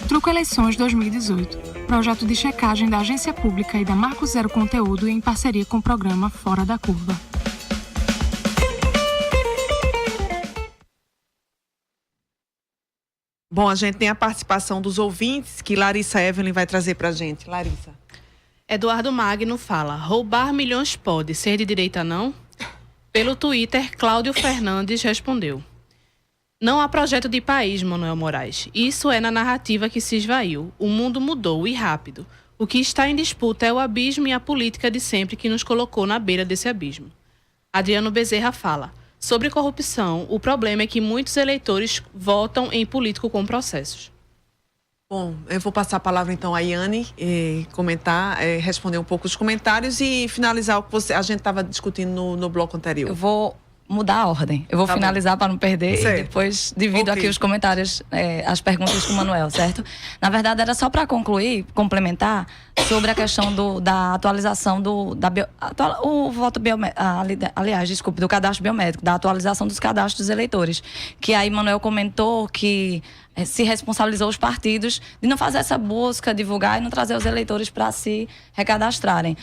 Truco Eleições 2018. Projeto de checagem da Agência Pública e da Marco Zero Conteúdo em parceria com o programa Fora da Curva. Bom, a gente tem a participação dos ouvintes que Larissa Evelyn vai trazer para a gente. Larissa. Eduardo Magno fala: roubar milhões pode, ser de direita não? Pelo Twitter, Cláudio Fernandes respondeu: não há projeto de país, Manuel Moraes. Isso é na narrativa que se esvaiu. O mundo mudou e rápido. O que está em disputa é o abismo e a política de sempre que nos colocou na beira desse abismo. Adriano Bezerra fala: sobre corrupção, o problema é que muitos eleitores votam em político com processos. Bom, eu vou passar a palavra então a Yane, comentar, responder um pouco os comentários e finalizar o que a gente estava discutindo no bloco anterior. Eu vou mudar a ordem. Eu vou finalizar para não perder e depois divido aqui os comentários, as perguntas com o Manuel, certo? Na verdade, era só para concluir, complementar sobre a questão da atualização do voto biométrico, aliás, desculpe, do cadastro biométrico, da atualização dos cadastros dos eleitores. Que aí Manuel comentou que se responsabilizou os partidos de não fazer essa busca, divulgar e não trazer os eleitores para se recadastrarem.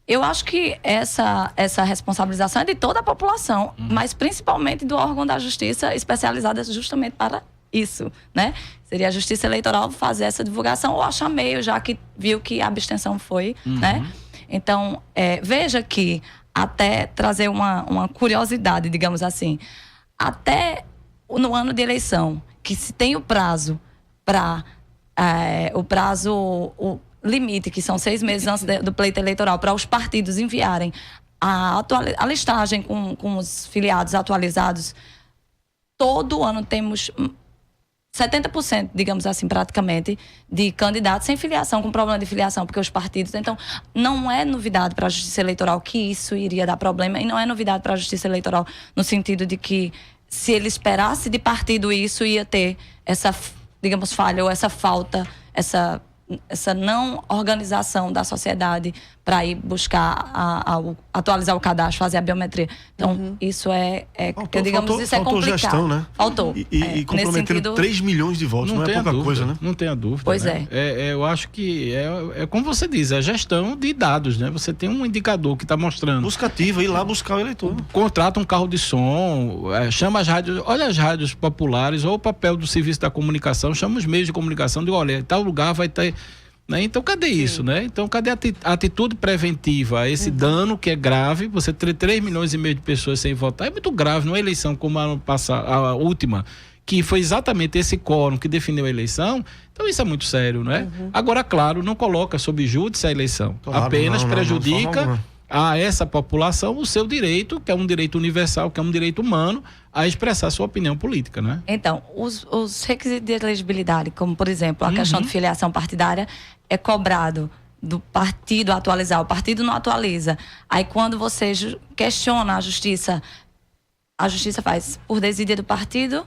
Eu acho que essa responsabilização é de toda a população, mas principalmente do órgão da justiça especializada justamente para isso, né? Seria a Justiça Eleitoral fazer essa divulgação ou achar meio, já que viu que a abstenção foi, né? Então, veja que, até trazer uma curiosidade, digamos assim, até no ano de eleição, que se tem o prazo para o limite, que são 6 meses antes do pleito eleitoral, para os partidos enviarem a listagem com os filiados atualizados, todo ano temos 70%, digamos assim, praticamente, de candidatos sem filiação, com problema de filiação, porque os partidos... Então, não é novidade para a Justiça Eleitoral que isso iria dar problema, e não é novidade para a Justiça Eleitoral no sentido de que, se ele esperasse de partido isso, ia ter essa, digamos, falha ou essa falta, essa não organização da sociedade para ir buscar atualizar o cadastro, fazer a biometria. Então, isso isso é complicado. Gestão, né? Faltou. E comprometendo 3 milhões de votos, não é pouca coisa, né? Não tenha dúvida. Pois né? Eu acho que é como você diz, é gestão de dados, né? Você tem um indicador que está mostrando. Buscativa, ir lá buscar o eleitor. Contrata um carro de som, chama as rádios, olha as rádios populares, ou o papel do serviço da comunicação, chama os meios de comunicação, digo, olha, tal lugar vai ter... Né? Então, cadê isso, né? Então, cadê a atitude preventiva? Esse dano que é grave, você ter 3 milhões e meio de pessoas sem votar, é muito grave. Numa eleição como a última, que foi exatamente esse quórum que definiu a eleição, então isso é muito sério, né? Agora, claro, não coloca sob júdice a eleição. Claro, apenas prejudica a essa população o seu direito, que é um direito universal, que é um direito humano, a expressar sua opinião política, né? Então, os requisitos de elegibilidade, como, por exemplo, a questão de filiação partidária, é cobrado do partido atualizar. O partido não atualiza. Aí, quando você questiona a justiça faz por desídia do partido,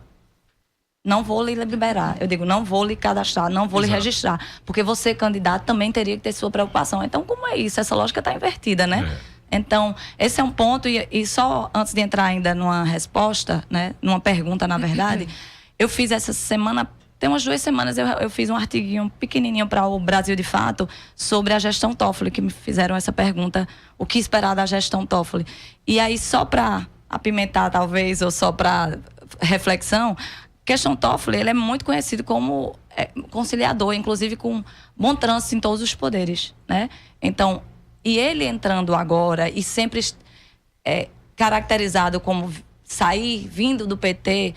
não vou lhe liberar. Eu digo, não vou lhe cadastrar, não vou lhe registrar. Porque você, candidato, também teria que ter sua preocupação. Então, como é isso? Essa lógica está invertida, né? Então, esse é um ponto, e só antes de entrar ainda numa resposta, né? Numa pergunta, na verdade, eu fiz essa semana, tem umas 2 semanas, eu fiz um artiguinho pequenininho para o Brasil de Fato sobre a gestão Toffoli, que me fizeram essa pergunta, o que esperar da gestão Toffoli. E aí, só para apimentar, talvez, ou só para reflexão, questão Toffoli, ele é muito conhecido como conciliador, inclusive com bom trânsito em todos os poderes, né? Então, e ele entrando agora e sempre caracterizado como vindo do PT,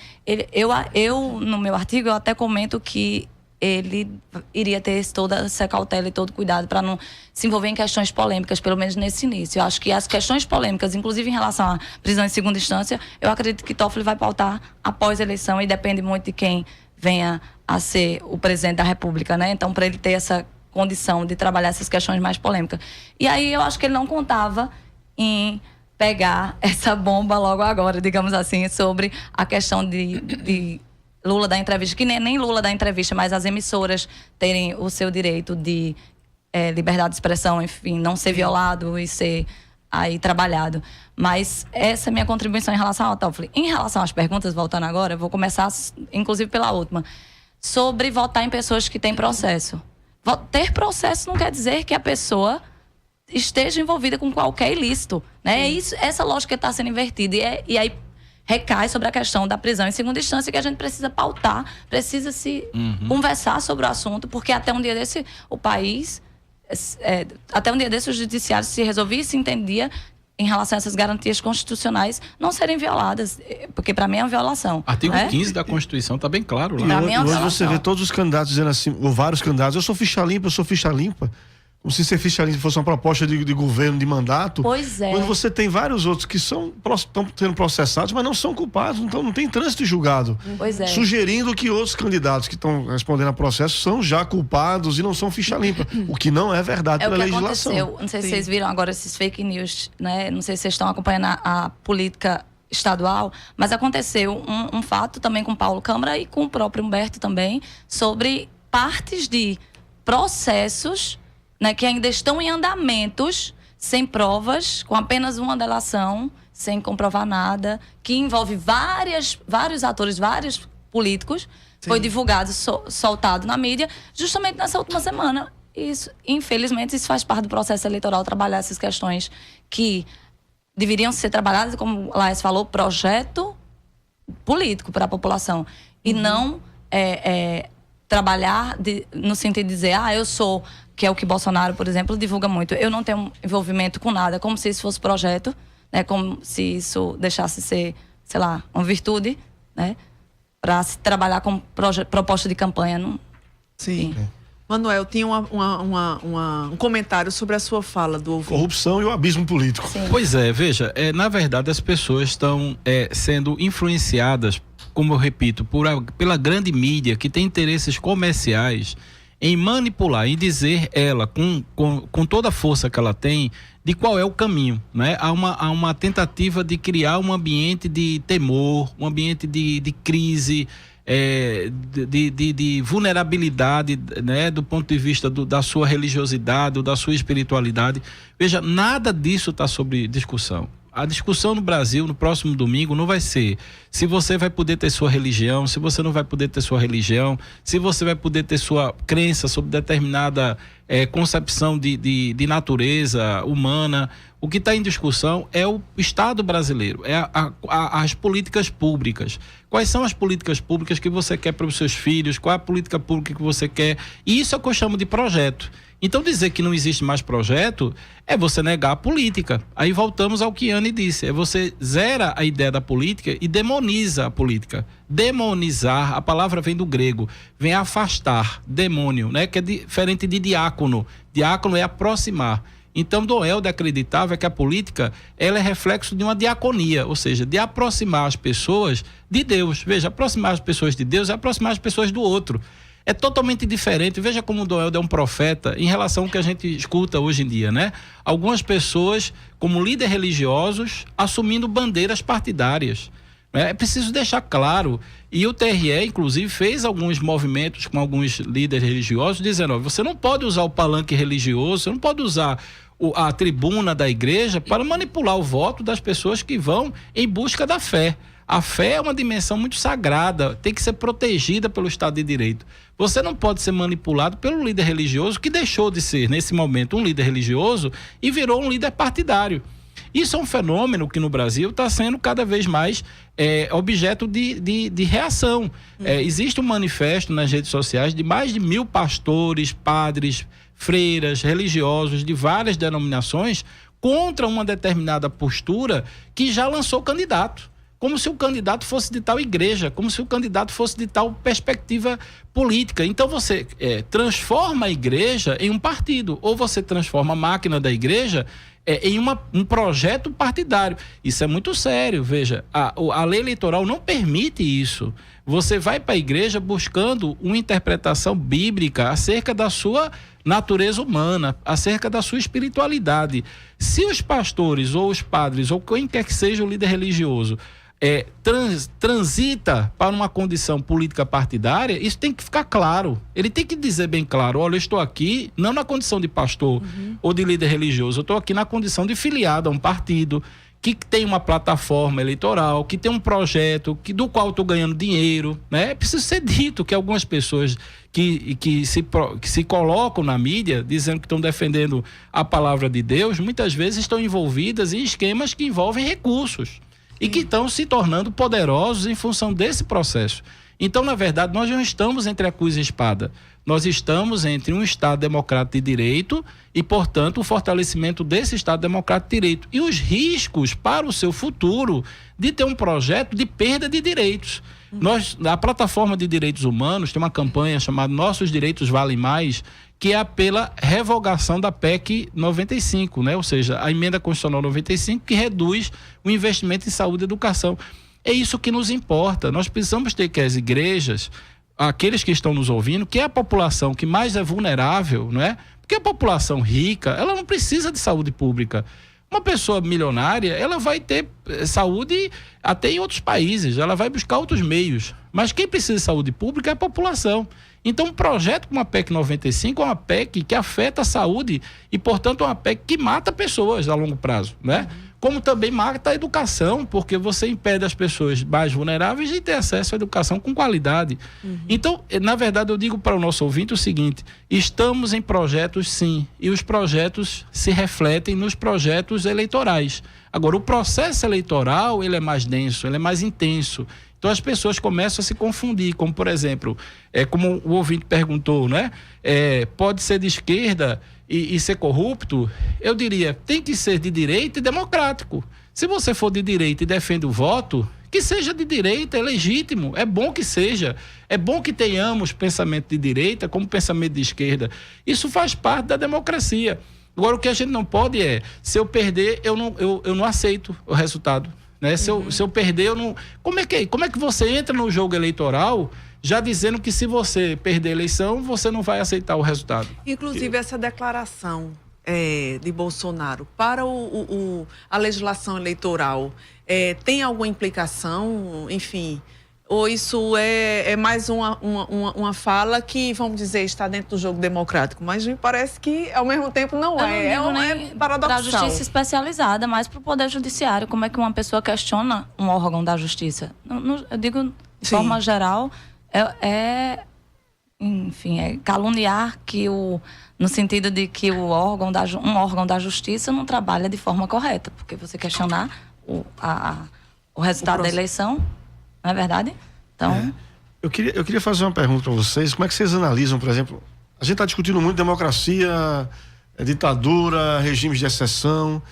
eu no meu artigo, eu até comento que ele iria ter toda essa cautela e todo cuidado para não se envolver em questões polêmicas, pelo menos nesse início. Eu acho que as questões polêmicas, inclusive em relação à prisão em segunda instância, eu acredito que Toffoli vai pautar após a eleição, e depende muito de quem venha a ser o presidente da República, né? Então, para ele ter essa condição de trabalhar essas questões mais polêmicas. E aí eu acho que ele não contava em pegar essa bomba logo agora, digamos assim, sobre a questão de Lula da entrevista, que nem Lula da entrevista, mas as emissoras terem o seu direito de liberdade de expressão, enfim, não ser violado e ser aí trabalhado. Mas essa é a minha contribuição em relação ao Toffoli. Em relação às perguntas, voltando agora, eu vou começar, inclusive pela última, sobre votar em pessoas que têm processo. Ter processo não quer dizer que a pessoa esteja envolvida com qualquer ilícito, né? É isso, essa lógica está sendo invertida e aí recai sobre a questão da prisão em segunda instância, que a gente precisa pautar, precisa se conversar sobre o assunto, porque até um dia desse o país, até um dia desse o judiciário se resolvia e se entendia em relação a essas garantias constitucionais não serem violadas, porque para mim é uma violação. Artigo 15 da Constituição está bem claro lá. E hoje você vê todos os candidatos dizendo assim, ou vários candidatos, eu sou ficha limpa. Como se ser ficha limpa fosse uma proposta de governo, de mandato. Pois é. Quando você tem vários outros que estão sendo processados, mas não são culpados, então não tem trânsito julgado. Pois é. Sugerindo que outros candidatos que estão respondendo a processo são já culpados e não são ficha limpa. O que não é verdade pela legislação. Aconteceu. Não sei se vocês viram agora esses fake news, né? Não sei se vocês estão acompanhando a política estadual, mas aconteceu um fato também com Paulo Câmara e com o próprio Humberto também, sobre partes de processos, né, que ainda estão em andamentos, sem provas, com apenas uma delação, sem comprovar nada, que envolve vários atores, vários políticos. Sim. Foi divulgado, soltado na mídia, justamente nessa última semana. Isso, infelizmente, isso faz parte do processo eleitoral, trabalhar essas questões que deveriam ser trabalhadas, como a Laís falou, projeto político para a população. E não trabalhar no sentido de dizer, eu sou, que é o que Bolsonaro, por exemplo, divulga muito. Eu não tenho envolvimento com nada, como se isso fosse projeto, né? Como se isso deixasse ser, sei lá, uma virtude, né? Para se trabalhar como proposta de campanha. Não... Sim. Manuel, tinha um comentário sobre a sua fala do ouvinte. Corrupção e o abismo político. Sim. Pois é, veja, na verdade as pessoas estão sendo influenciadas, como eu repito, pela grande mídia que tem interesses comerciais em manipular, em dizer ela, com toda a força que ela tem, de qual é o caminho, né? Há uma tentativa de criar um ambiente de temor, um ambiente de crise, de vulnerabilidade, né? Do ponto de vista da sua religiosidade ou da sua espiritualidade. Veja, nada disso está sobre discussão. A discussão no Brasil, no próximo domingo, não vai ser se você vai poder ter sua religião, se você não vai poder ter sua religião, se você vai poder ter sua crença sobre determinada concepção de natureza humana. O que está em discussão é o Estado brasileiro, as políticas públicas. Quais são as políticas públicas que você quer para os seus filhos? Qual é a política pública que você quer? E isso é o que eu chamo de projeto. Então dizer que não existe mais projeto é você negar a política. Aí voltamos ao que Anne disse, é você zera a ideia da política e demoniza a política. Demonizar, a palavra vem do grego, vem afastar, demônio, né? Que é diferente de diácono. Diácono é aproximar. Então Doelder acreditava que a política ela é reflexo de uma diaconia, ou seja, de aproximar as pessoas de Deus. Veja, aproximar as pessoas de Deus é aproximar as pessoas do outro. É totalmente diferente. Veja como o Doelder é um profeta em relação ao que a gente escuta hoje em dia, né? Algumas pessoas, como líderes religiosos, assumindo bandeiras partidárias. É preciso deixar claro. E o TRE, inclusive, fez alguns movimentos com alguns líderes religiosos, dizendo: você não pode usar o palanque religioso, você não pode usar a tribuna da igreja para manipular o voto das pessoas que vão em busca da fé. A fé é uma dimensão muito sagrada, tem que ser protegida pelo Estado de Direito. Você não pode ser manipulado pelo líder religioso que deixou de ser, nesse momento, um líder religioso e virou um líder partidário. Isso é um fenômeno que no Brasil está sendo cada vez mais objeto de reação. Existe um manifesto nas redes sociais de mais de 1.000 pastores, padres, freiras, religiosos de várias denominações contra uma determinada postura que já lançou candidato. Como se o candidato fosse de tal igreja, como se o candidato fosse de tal perspectiva política. Então você transforma a igreja em um partido, ou você transforma a máquina da igreja em um projeto partidário. Isso é muito sério. Veja, a lei eleitoral não permite isso. Você vai para a igreja buscando uma interpretação bíblica acerca da sua natureza humana, acerca da sua espiritualidade. Se os pastores ou os padres ou quem quer que seja o líder religioso transita para uma condição política partidária, isso tem que ficar claro. Ele tem que dizer bem claro: olha, eu estou aqui não na condição de pastor ou de líder religioso, eu estou aqui na condição de filiado a um partido que tem uma plataforma eleitoral, que tem um projeto do qual estou ganhando dinheiro, né? É preciso ser dito que algumas pessoas que se colocam na mídia dizendo que estão defendendo a palavra de Deus, muitas vezes estão envolvidas em esquemas que envolvem recursos e que estão se tornando poderosos em função desse processo. Então, na verdade, nós não estamos entre a cruz e a espada. Nós estamos entre um Estado democrático de direito e, portanto, o fortalecimento desse Estado democrático de direito. E os riscos para o seu futuro de ter um projeto de perda de direitos. A plataforma de direitos humanos tem uma campanha chamada Nossos Direitos Valem Mais, que é pela revogação da PEC 95, né? Ou seja, a emenda constitucional 95, que reduz o investimento em saúde e educação. É isso que nos importa. Nós precisamos ter que as igrejas, aqueles que estão nos ouvindo, que é a população que mais é vulnerável, não é? Porque a população rica, ela não precisa de saúde pública. Uma pessoa milionária, ela vai ter saúde até em outros países, ela vai buscar outros meios. Mas quem precisa de saúde pública é a população. Então, um projeto como a PEC 95 é uma PEC que afeta a saúde e, portanto, é uma PEC que mata pessoas a longo prazo, né? Como também mata a educação, porque você impede as pessoas mais vulneráveis de ter acesso à educação com qualidade. Então, na verdade, eu digo para o nosso ouvinte o seguinte: estamos em projetos, sim, e os projetos se refletem nos projetos eleitorais. Agora, o processo eleitoral, ele é mais denso, ele é mais intenso. Então as pessoas começam a se confundir, como por exemplo, como o ouvinte perguntou, né? Pode ser de esquerda e ser corrupto? Eu diria, tem que ser de direita e democrático. Se você for de direita e defende o voto, que seja de direita, é legítimo, é bom que seja. É bom que tenhamos pensamento de direita como pensamento de esquerda. Isso faz parte da democracia. Agora, o que a gente não pode se eu perder, eu não aceito o resultado. Né? Se eu perder, eu não... Como é que você entra no jogo eleitoral já dizendo que se você perder a eleição, você não vai aceitar o resultado? Inclusive, essa declaração de Bolsonaro para a legislação eleitoral tem alguma implicação, enfim... Ou isso é mais uma fala que, vamos dizer, está dentro do jogo democrático, mas me parece que, ao mesmo tempo, não é. É paradoxal. Para a justiça especializada, mas para o Poder Judiciário. Como é que uma pessoa questiona um órgão da justiça? Eu digo, de forma geral, enfim, é caluniar no sentido de que um órgão da justiça não trabalha de forma correta, porque você questionar o resultado da eleição... Não é verdade? Então... Eu queria fazer uma pergunta para vocês. Como é que vocês analisam, por exemplo... A gente está discutindo muito democracia, ditadura, regimes de exceção.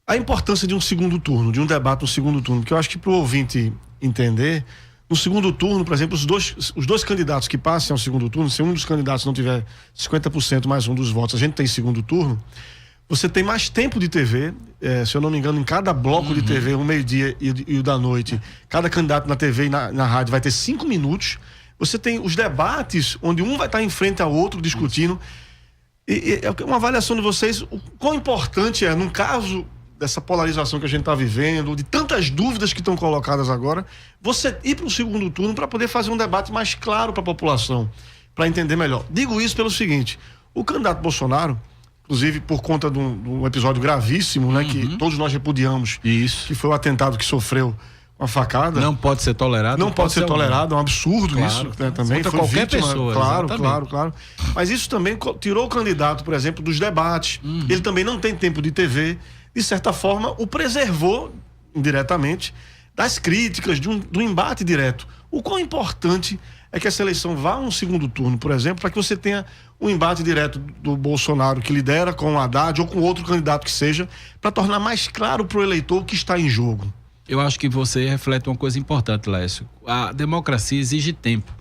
A importância de um segundo turno, de um debate no segundo turno. Porque eu acho que para o ouvinte entender, no segundo turno, por exemplo, os dois candidatos que passem ao segundo turno, se um dos candidatos não tiver 50% mais um dos votos, a gente tem segundo turno... Você tem mais tempo de TV, se eu não me engano, em cada bloco de TV, o meio-dia e o da noite, cada candidato na TV e na rádio vai ter 5 minutos. Você tem os debates, onde um vai estar em frente ao outro discutindo. E uma avaliação de vocês, o quão importante num caso dessa polarização que a gente está vivendo, de tantas dúvidas que estão colocadas agora, você ir para o segundo turno para poder fazer um debate mais claro para a população, para entender melhor. Digo isso pelo seguinte: o candidato Bolsonaro, inclusive por conta de um episódio gravíssimo, né, que todos nós repudiamos, que foi o atentado que sofreu com a facada. Não pode ser tolerado. Não pode ser tolerado, é um absurdo isso, né, também. Foi qualquer vítima, pessoa. Claro. Mas isso também tirou o candidato, por exemplo, dos debates. Ele também não tem tempo de TV. De certa forma, o preservou indiretamente das críticas, do embate direto. O quão importante é que essa eleição vá a um segundo turno, por exemplo, para que você tenha um embate direto do Bolsonaro, que lidera, com o Haddad ou com outro candidato que seja, para tornar mais claro para o eleitor o que está em jogo. Eu acho que você reflete uma coisa importante, Lécio. A democracia exige tempo.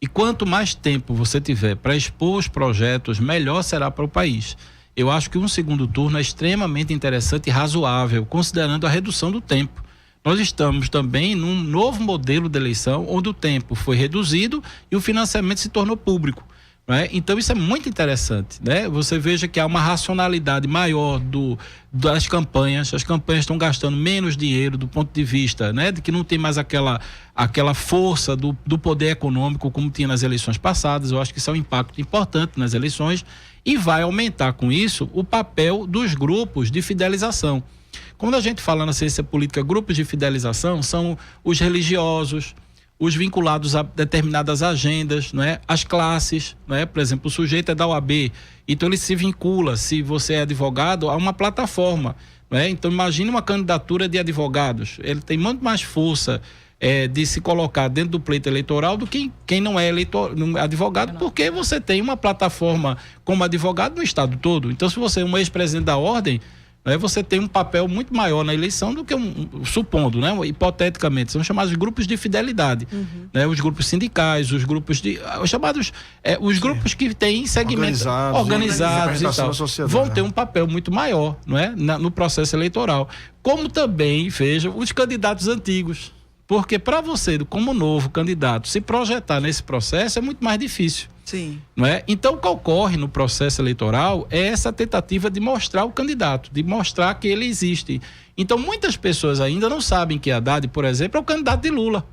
E quanto mais tempo você tiver para expor os projetos, melhor será para o país. eu acho que um segundo turno é extremamente interessante e razoável, considerando a redução do tempo. Nós estamos também num novo modelo de eleição, onde o tempo foi reduzido e o financiamento se tornou público. Né? Então isso é muito interessante, né? Você veja que há uma racionalidade maior das campanhas. As campanhas estão gastando menos dinheiro do ponto de vista, né, de que não tem mais aquela força do poder econômico como tinha nas eleições passadas. Eu acho que isso é um impacto importante nas eleições e vai aumentar com isso o papel dos grupos de fidelização. Quando a gente fala na ciência política, grupos de fidelização são os religiosos, os vinculados a determinadas agendas, não é? As classes, não é? Por exemplo, o sujeito é da OAB, então ele se vincula, se você é advogado, a uma plataforma, não é? Então imagine uma candidatura de advogados, ele tem muito mais força de se colocar dentro do pleito eleitoral do que quem não é advogado, porque você tem uma plataforma como advogado no estado todo. Então, se você é um ex-presidente da ordem, você tem um papel muito maior na eleição do que supondo, né? Hipoteticamente, são chamados de grupos de fidelidade, né? Os grupos sindicais, os grupos os chamados, os grupos que têm segmentos organizados e tal, vão ter um papel muito maior, não é? No processo eleitoral. Como também, veja, os candidatos antigos, porque para você, como novo candidato, se projetar nesse processo é muito mais difícil. Sim. Não é? Então, o que ocorre no processo eleitoral é essa tentativa de mostrar o candidato, de mostrar que ele existe. Então, muitas pessoas ainda não sabem que Haddad, por exemplo, é o candidato de Lula.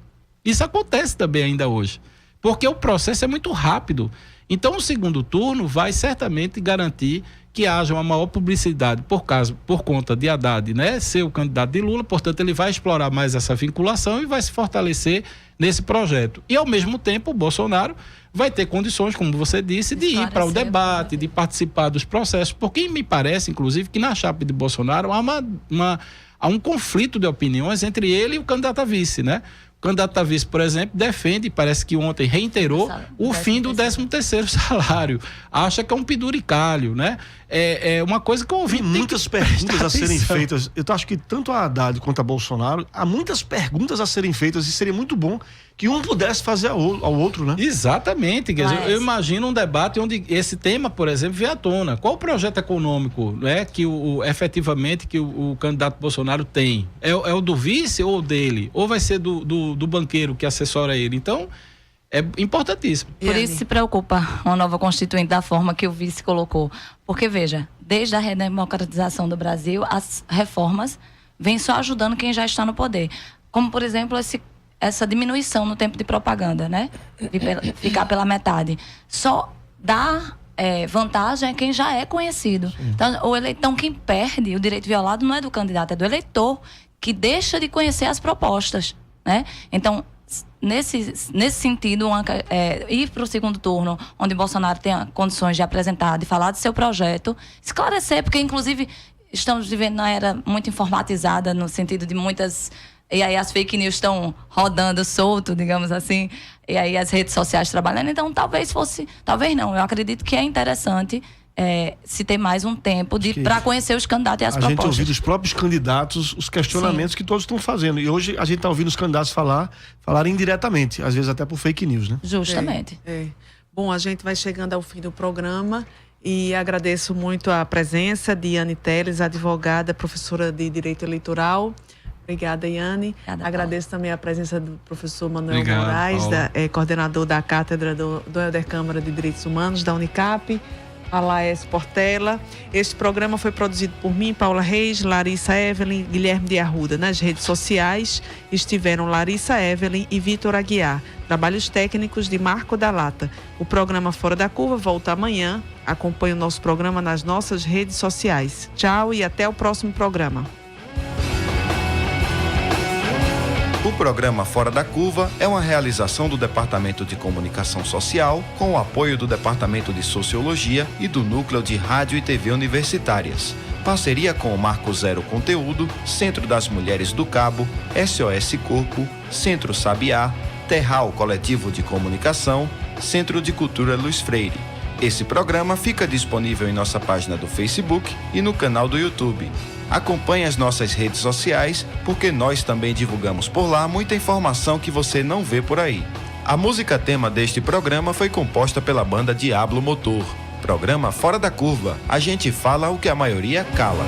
Isso acontece também ainda hoje, porque o processo é muito rápido. Então, o segundo turno vai certamente garantir que haja uma maior publicidade por conta de Haddad, né, ser o candidato de Lula. Portanto, ele vai explorar mais essa vinculação e vai se fortalecer nesse projeto. E, ao mesmo tempo, o Bolsonaro vai ter condições, como você disse, de ir para o debate, de participar dos processos, porque me parece, inclusive, que na chapa de Bolsonaro há um conflito de opiniões entre ele e o candidato a vice, né? O candidato a vice, por exemplo, defende, parece que ontem reiterou, o fim do 13º salário. Acha que é um penduricalho, né? É uma coisa que eu ouvi. Muitas perguntas a serem feitas. Eu acho que tanto a Haddad quanto a Bolsonaro, há muitas perguntas a serem feitas e seria muito bom que um pudesse fazer ao outro, né? Exatamente. Eu imagino um debate onde esse tema, por exemplo, vier à tona. Qual o projeto econômico, né, que efetivamente que o candidato Bolsonaro tem? É o do vice ou dele? Ou vai ser do banqueiro que assessora ele? Então, é importantíssimo. Por isso se preocupa uma nova constituinte da forma que o vice colocou. Porque, veja, desde a redemocratização do Brasil, as reformas vêm só ajudando quem já está no poder. Como, por exemplo, essa diminuição no tempo de propaganda, né? De ficar pela metade. Só dá vantagem a quem já é conhecido. Então, quem perde o direito violado não é do candidato, é do eleitor, que deixa de conhecer as propostas, né? Então, nesse sentido, ir para o segundo turno, onde Bolsonaro tenha condições de apresentar, de falar do seu projeto, esclarecer, porque, inclusive, estamos vivendo na era muito informatizada, no sentido de muitas... E aí as fake news estão rodando solto, digamos assim, e aí as redes sociais trabalhando. Então, talvez não, eu acredito que é interessante se ter mais um tempo para conhecer os candidatos e as propostas. A gente ouvir dos próprios candidatos os questionamentos que todos estão fazendo. E hoje a gente está ouvindo os candidatos falarem indiretamente, às vezes até por fake news, né? Justamente. Bom, a gente vai chegando ao fim do programa e agradeço muito a presença de Yane Teles, advogada, professora de Direito Eleitoral. Obrigada, Yane. Agradeço também a presença do professor Manuel Moraes, coordenador da Cátedra do Helder Câmara de Direitos Humanos da Unicap. A Laes Portela. Este programa foi produzido por mim, Paula Reis, Larissa Evelyn, Guilherme de Arruda. Nas redes sociais estiveram Larissa Evelyn e Vitor Aguiar. Trabalhos técnicos de Marco da Lata. O programa Fora da Curva volta amanhã. Acompanhe o nosso programa nas nossas redes sociais. Tchau e até o próximo programa. O programa Fora da Curva é uma realização do Departamento de Comunicação Social com o apoio do Departamento de Sociologia e do Núcleo de Rádio e TV Universitárias. Parceria com o Marco Zero Conteúdo, Centro das Mulheres do Cabo, SOS Corpo, Centro Sabiá, Terral Coletivo de Comunicação, Centro de Cultura Luiz Freire. Esse programa fica disponível em nossa página do Facebook e no canal do YouTube. Acompanhe as nossas redes sociais, porque nós também divulgamos por lá muita informação que você não vê por aí. A música tema deste programa foi composta pela banda Diablo Motor. Programa Fora da Curva. A gente fala o que a maioria cala.